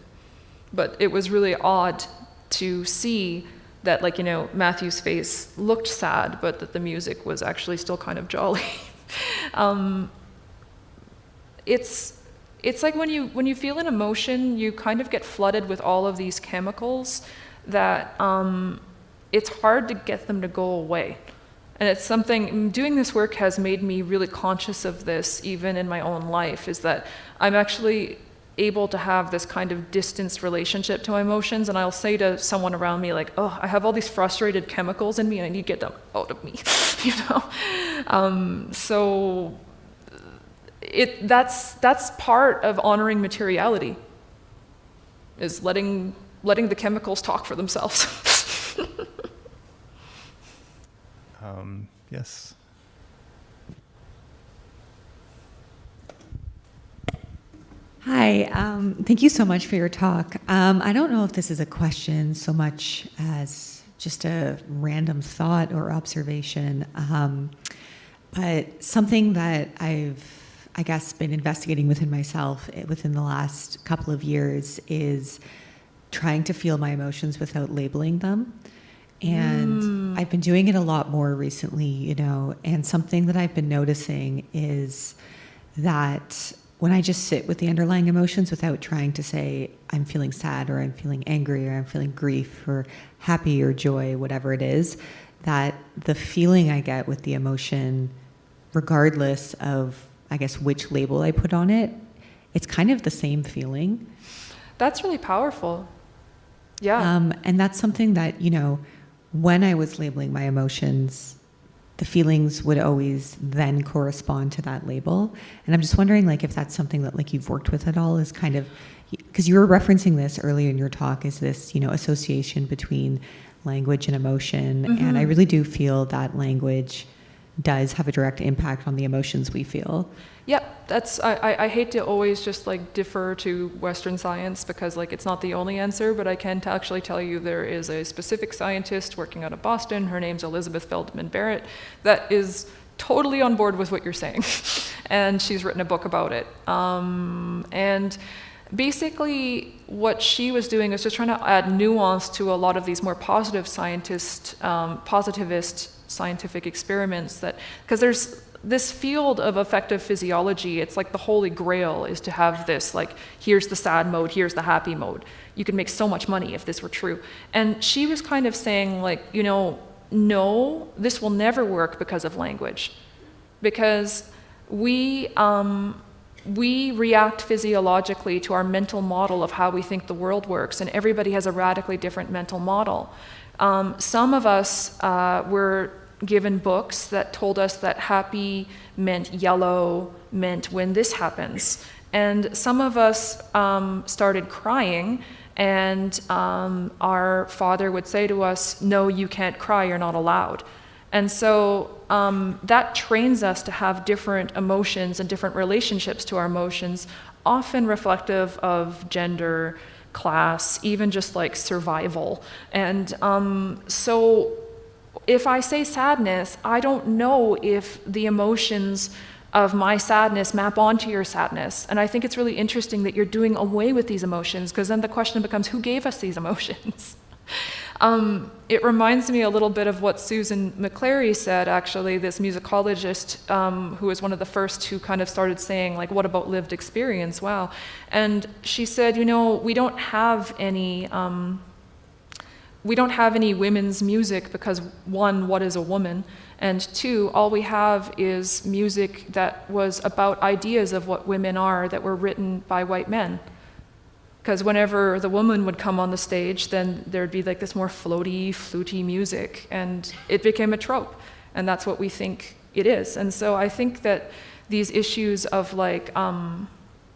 But it was really odd to see that, like, Matthew's face looked sad, but that the music was actually still kind of jolly. It's like when you feel an emotion, you kind of get flooded with all of these chemicals that it's hard to get them to go away. And it's something, doing this work has made me really conscious of this, even in my own life, is that I'm actually able to have this kind of distanced relationship to my emotions, and I'll say to someone around me, like, oh, I have all these frustrated chemicals in me, and I need to get them out of me, So that's part of honoring materiality, is letting the chemicals talk for themselves. Yes. Hi, thank you so much for your talk. I don't know if this is a question so much as just a random thought or observation, but something that I've, I guess, been investigating within myself within the last couple of years is trying to feel my emotions without labeling them. And I've been doing it a lot more recently, and something that I've been noticing is that when I just sit with the underlying emotions without trying to say, I'm feeling sad, or I'm feeling angry, or I'm feeling grief, or happy, or joy, whatever it is, that the feeling I get with the emotion, regardless of, I guess, which label I put on it, it's kind of the same feeling. That's really powerful. Yeah. And that's something that, when I was labeling my emotions, the feelings would always then correspond to that label. And I'm just wondering, like, if that's something that, like, you've worked with at all, is kind of, because you were referencing this earlier in your talk, is this, association between language and emotion. Mm-hmm. And I really do feel that language does have a direct impact on the emotions we feel. Yep, I hate to always just like defer to Western science because like it's not the only answer, but I can actually tell you there is a specific scientist working out of Boston. Her name's Elizabeth Feldman Barrett that is totally on board with what you're saying. And she's written a book about it. And basically what she was doing is just trying to add nuance to a lot of these more positivist scientific experiments, that because there's this field of affective physiology, it's like the holy grail is to have this, like, here's the sad mode, here's the happy mode. You could make so much money if this were true. And she was kind of saying, like, you know, no, this will never work because of language. Because we react physiologically to our mental model of how we think the world works, and everybody has a radically different mental model. Some of us were given books that told us that happy meant yellow, meant when this happens. And some of us started crying, and our father would say to us, no, you can't cry, you're not allowed. And so that trains us to have different emotions and different relationships to our emotions, often reflective of gender, class, even just like survival. And so if I say sadness, I don't know if the emotions of my sadness map onto your sadness. And I think it's really interesting that you're doing away with these emotions, because then the question becomes, who gave us these emotions? It reminds me a little bit of what Susan McClary said, actually, this musicologist who was one of the first who kind of started saying, like, what about lived experience? Wow. And she said, you know, we don't have any women's music because, one, what is a woman? And two, all we have is music that was about ideas of what women are that were written by white men. Because whenever the woman would come on the stage, then there'd be like this more floaty, fluty music, and it became a trope, and that's what we think it is. And so I think that these issues of like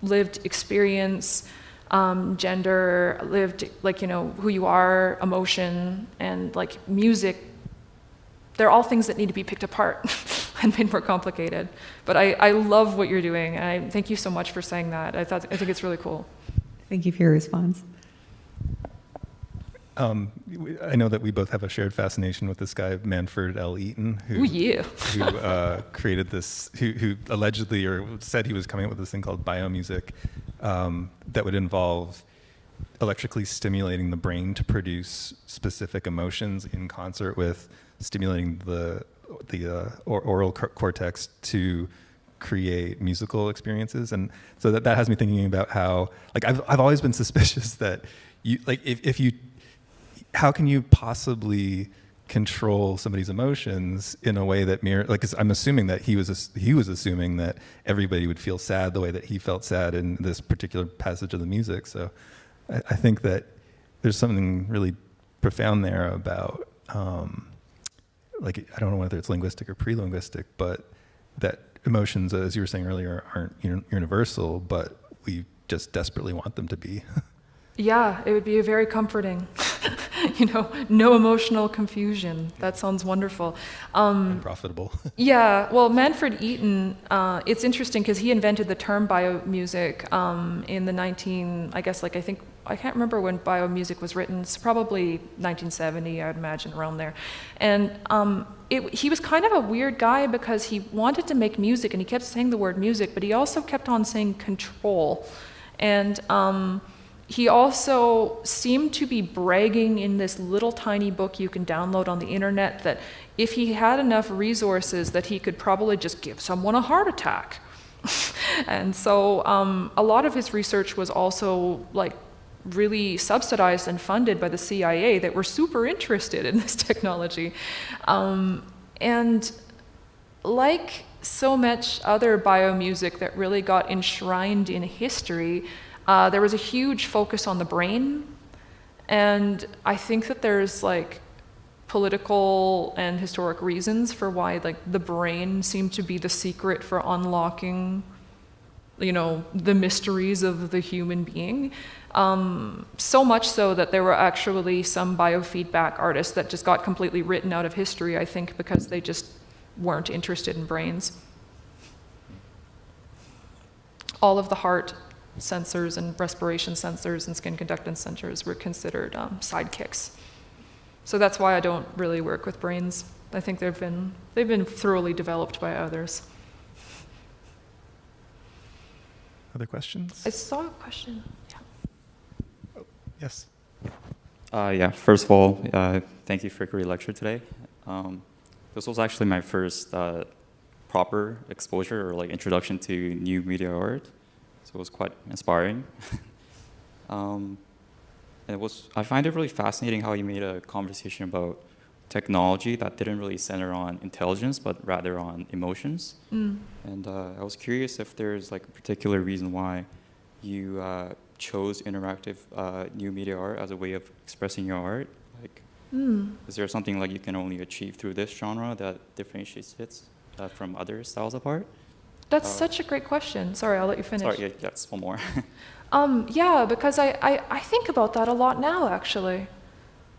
lived experience, gender, lived, like, you know, who you are, emotion, and like music, they're all things that need to be picked apart and made more complicated. But I love what you're doing, and I thank you so much for saying that. I think it's really cool. Thank you for your response. I know that we both have a shared fascination with this guy, Manfred L. Eaton, who created this, who allegedly or said he was coming up with this thing called biomusic that would involve electrically stimulating the brain to produce specific emotions in concert with stimulating the oral cortex to create musical experiences. And so that has me thinking about how, like, I've always been suspicious that you, like, if you, how can you possibly control somebody's emotions in a way that like, 'cause I'm assuming that he was assuming that everybody would feel sad the way that he felt sad in this particular passage of the music. So I think that there's something really profound there about, like, I don't know whether it's linguistic or pre-linguistic, but that emotions, as you were saying earlier, aren't universal, but we just desperately want them to be. Yeah, it would be very comforting. You know, no emotional confusion. That sounds wonderful. And profitable. Yeah, well, Manfred Eaton, it's interesting because he invented the term biomusic in the I can't remember when biomusic was written. It's probably 1970, I'd imagine, around there. And he was kind of a weird guy because he wanted to make music and he kept saying the word music, but he also kept on saying control. And he also seemed to be bragging in this little tiny book you can download on the internet that if he had enough resources that he could probably just give someone a heart attack. And so a lot of his research was also like really subsidized and funded by the CIA that were super interested in this technology. And like so much other biomusic that really got enshrined in history, there was a huge focus on the brain. And I think that there's like political and historic reasons for why like the brain seemed to be the secret for unlocking, you know, the mysteries of the human being. So much so that there were actually some biofeedback artists that just got completely written out of history, I think, because they just weren't interested in brains. All of the heart sensors and respiration sensors and skin conductance sensors were considered sidekicks. So that's why I don't really work with brains. I think they've been thoroughly developed by others. Other questions? I saw a question. Yeah. Oh, yes. Yeah, first of all, thank you for a great lecture today. This was actually my first proper exposure or like introduction to new media art, so it was quite inspiring. I find it really fascinating how you made a conversation about technology that didn't really center on intelligence, but rather on emotions. And I was curious if there's like a particular reason why you chose interactive new media art as a way of expressing your art. Like, is there something like you can only achieve through this genre that differentiates it from other styles of art? That's such a great question. Sorry, I'll let you finish. Sorry, yeah, just one more. Yeah, because I think about that a lot now, actually.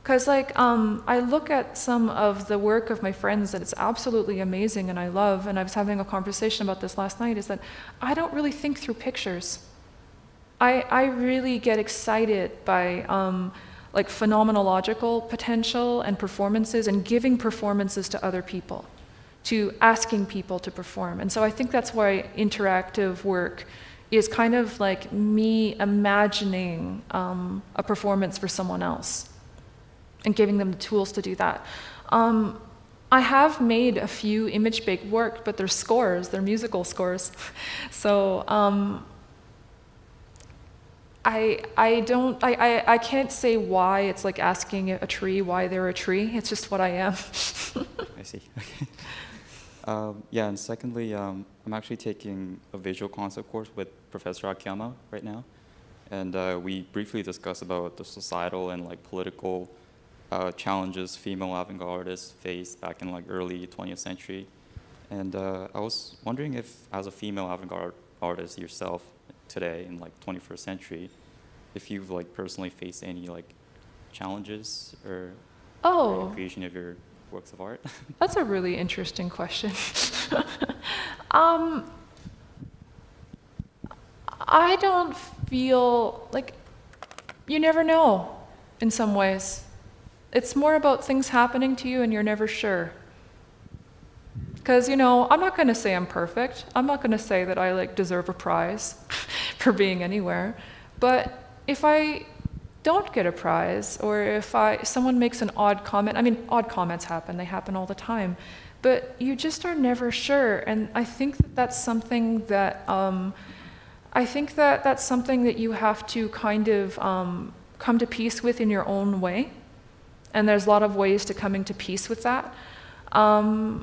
Because I look at some of the work of my friends that it's absolutely amazing and I love, and I was having a conversation about this last night, is that I don't really think through pictures. I really get excited by like phenomenological potential and performances and giving performances to other people, to asking people to perform. And so I think that's why interactive work is kind of like me imagining a performance for someone else and giving them the tools to do that. I have made a few image-based work, but they're scores, they're musical scores. So I can't say why it's like asking a tree why they're a tree. It's just what I am. I see. Okay. Yeah, and secondly, I'm actually taking a visual concept course with Professor Akiyama right now, and we briefly discussed about the societal and like political challenges female avant-garde artists faced back in like early 20th century, and I was wondering if, as a female avant-garde artist yourself today in like 21st century, if you've like personally faced any like challenges or in the creation of your works of art. That's a really interesting question. I don't feel like, you never know in some ways. It's more about things happening to you and you're never sure. Because, I'm not going to say I'm perfect. I'm not going to say that I like deserve a prize for being anywhere. But if I don't get a prize, or if someone makes an odd comment, odd comments happen, they happen all the time, but you just are never sure. And I think that's something that, that's something that you have to kind of come to peace with in your own way. And there's a lot of ways to coming to peace with that. I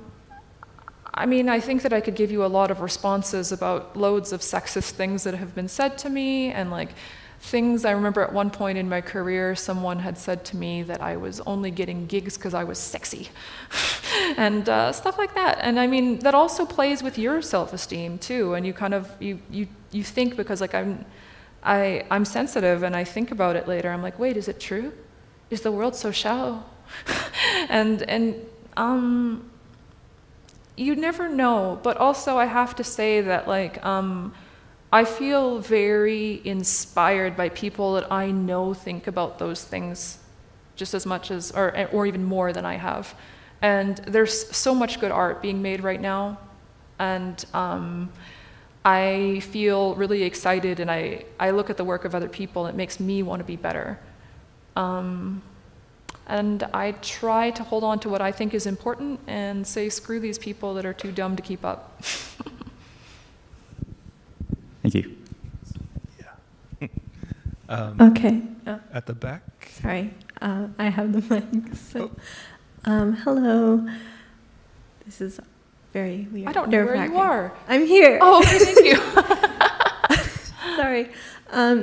think that I could give you a lot of responses about loads of sexist things that have been said to me, and like things. I remember at one point in my career, someone had said to me that I was only getting gigs because I was sexy, and stuff like that. And that also plays with your self-esteem too. And you kind of you think, because like I'm sensitive, and I think about it later. I'm like, wait, is it true? Is the world so shallow? and you never know. But also, I have to say that like. I feel very inspired by people that I know think about those things just as much as, or even more than I have. And there's so much good art being made right now. And I feel really excited, and I look at the work of other people, and it makes me want to be better. And I try to hold on to what I think is important and say, screw these people that are too dumb to keep up. Thank you. Yeah. Okay. At the back. Sorry, I have the mic. So, hello. This is very weird. I don't know where you are. I'm here. Oh, okay, thank you. Sorry.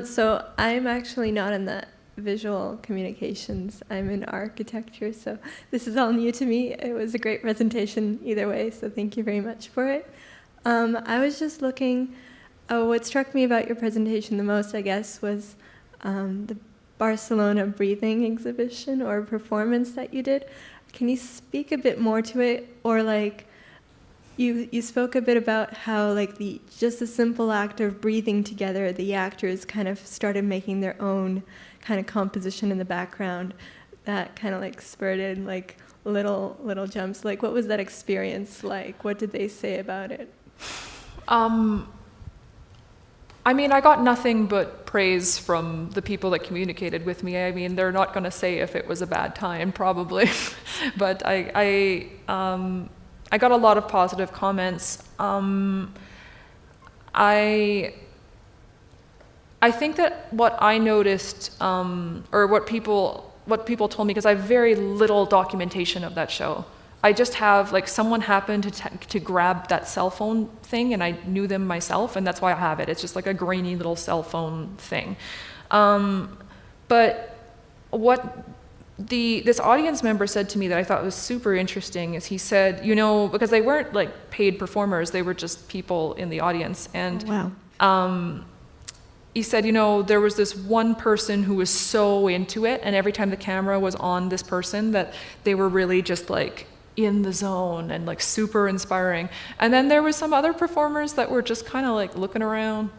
So I'm actually not in the visual communications. I'm in architecture, so this is all new to me. It was a great presentation either way, so thank you very much for it. I was just looking. What struck me about your presentation the most, I guess, was the Barcelona breathing exhibition or performance that you did. Can you speak a bit more to it? Or like, you spoke a bit about how like just the simple act of breathing together, the actors kind of started making their own kind of composition in the background that kind of like spurred like little jumps. Like, what was that experience like? What did they say about it? I mean, I got nothing but praise from the people that communicated with me. I mean, they're not going to say if it was a bad time, probably, but I got a lot of positive comments. I think that what I noticed, or what people told me, because I have very little documentation of that show. I just have, like, someone happened to grab that cell phone thing, and I knew them myself, and that's why I have it. It's just like a grainy little cell phone thing. But what this audience member said to me that I thought was super interesting is he said, you know, because they weren't like paid performers, they were just people in the audience. And wow. He said, you know, there was this one person who was so into it, and every time the camera was on this person, that they were really just like in the zone and like super inspiring. And then there was some other performers that were just kind of like looking around.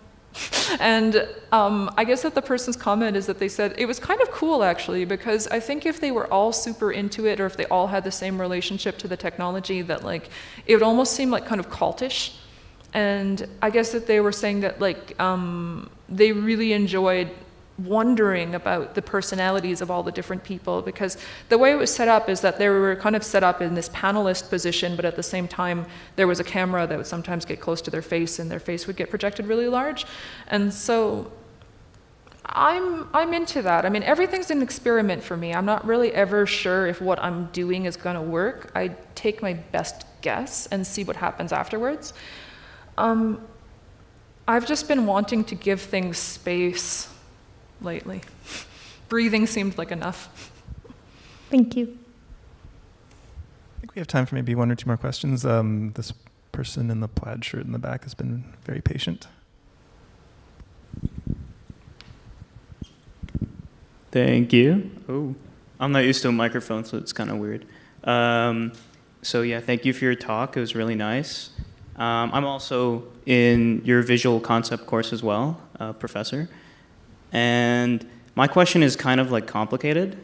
And I guess that the person's comment is that they said it was kind of cool, actually, because I think if they were all super into it, or if they all had the same relationship to the technology, that like it would almost seem like kind of cultish. And I guess that they were saying that like they really enjoyed wondering about the personalities of all the different people, because the way it was set up is that they were kind of set up in this panelist position, but at the same time there was a camera that would sometimes get close to their face, and their face would get projected really large. And so I'm into that. I mean, everything's an experiment for me. I'm not really ever sure if what I'm doing is going to work. I take my best guess and see what happens afterwards. I've just been wanting to give things space lately. Breathing seemed like enough. Thank you. I think we have time for maybe one or two more questions. This person in the plaid shirt in the back has been very patient. Thank you. Oh, I'm not used to a microphone, so it's kind of weird. So yeah, thank you for your talk. It was really nice. I'm also in your visual concept course as well, professor. And my question is kind of like complicated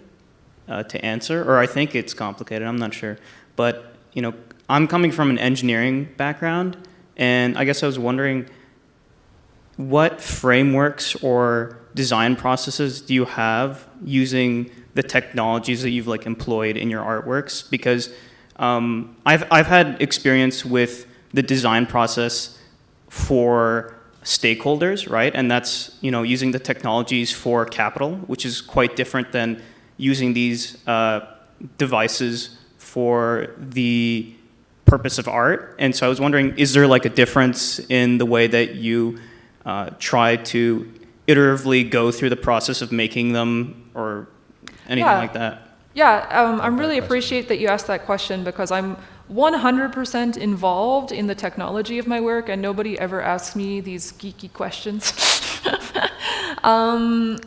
to answer, or I think it's complicated, I'm not sure. But, you know, I'm coming from an engineering background, and I guess I was wondering what frameworks or design processes do you have using the technologies that you've like employed in your artworks? Because I've had experience with the design process for stakeholders, right? And that's, you know, using the technologies for capital, which is quite different than using these devices for the purpose of art. And so I was wondering, is there like a difference in the way that you try to iteratively go through the process of making them, or anything like that? Yeah, I really appreciate that you asked that question, because I'm 100% involved in the technology of my work, and nobody ever asks me these geeky questions. I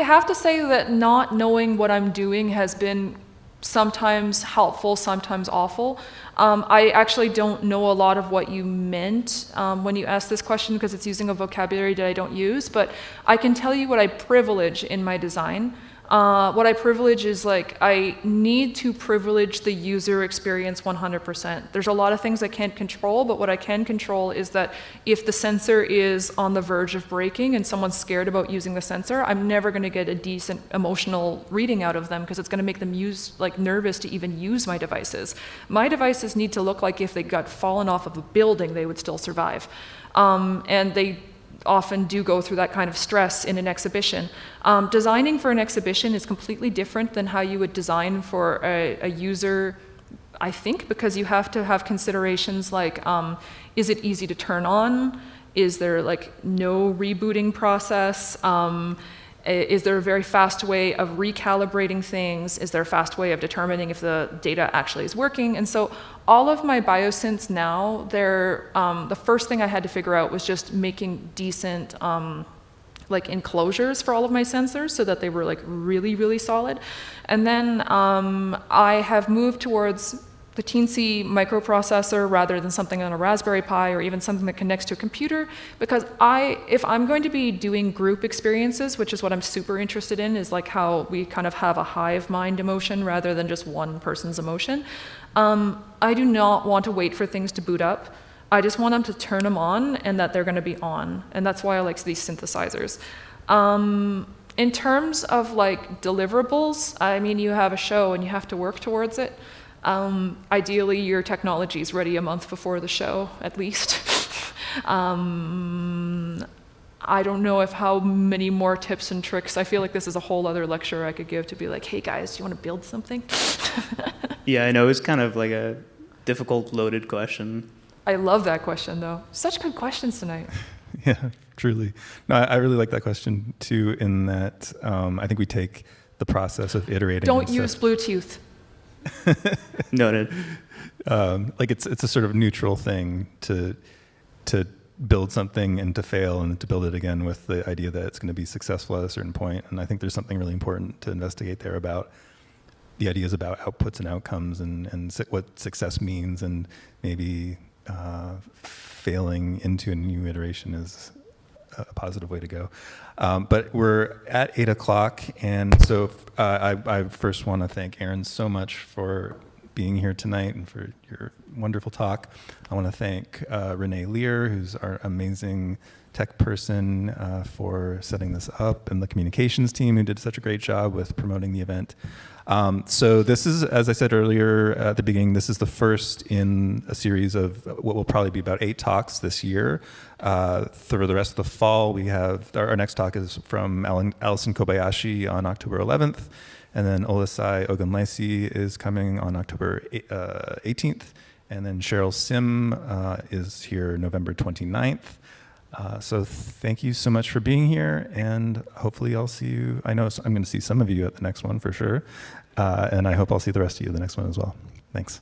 have to say that not knowing what I'm doing has been sometimes helpful, sometimes awful. I actually don't know a lot of what you meant when you asked this question, because it's using a vocabulary that I don't use, but I can tell you what I privilege in my design. What I privilege is, like, I need to privilege the user experience 100%. There's a lot of things I can't control, but what I can control is that if the sensor is on the verge of breaking and someone's scared about using the sensor, I'm never going to get a decent emotional reading out of them, because it's going to make them nervous to even use my devices. My devices need to look like if they got fallen off of a building, they would still survive. And they often do go through that kind of stress in an exhibition. Designing for an exhibition is completely different than how you would design for a user, I think, because you have to have considerations like, is it easy to turn on? Is there like no rebooting process? Is there a very fast way of recalibrating things? Is there a fast way of determining if the data actually is working? And so all of my biosynths now, the first thing I had to figure out was just making decent like enclosures for all of my sensors so that they were like really, really solid. And then I have moved towards the teensy microprocessor rather than something on a Raspberry Pi or even something that connects to a computer, because if I'm going to be doing group experiences, which is what I'm super interested in, is like how we kind of have a hive mind emotion rather than just one person's emotion. I do not want to wait for things to boot up. I just want them to turn them on and that they're going to be on. And that's why I like these synthesizers. In terms of like deliverables, I mean, you have a show and you have to work towards it. Ideally, your technology is ready a month before the show, at least. I don't know how many more tips and tricks. I feel like this is a whole other lecture I could give to be like, hey guys, do you want to build something? Yeah, I know it's kind of like a difficult, loaded question. I love that question, though. Such good questions tonight. Yeah, truly. No, I really like that question too, in that I think we take the process of iterating. Don't use Bluetooth. Noted. Like it's a sort of neutral thing to build something and to fail and to build it again with the idea that it's going to be successful at a certain point. And I think there's something really important to investigate there about the ideas about outputs and outcomes and what success means, and maybe failing into a new iteration is a positive way to go. But we're at 8 o'clock, and so I first want to thank Erin so much for being here tonight and for your wonderful talk. I want to thank Renee Lear, who's our amazing tech person, for setting this up, and the communications team who did such a great job with promoting the event. So this is, as I said earlier at the beginning, this is the first in a series of what will probably be about 8 talks this year. For the rest of the fall, we have, our next talk is from Alison Kobayashi on October 11th, and then Olasai Ogunlaisi is coming on October 18th, and then Cheryl Sim is here November 29th. So thank you so much for being here, and hopefully I'll see you. I know I'm going to see some of you at the next one for sure, and I hope I'll see the rest of you at the next one as well. Thanks.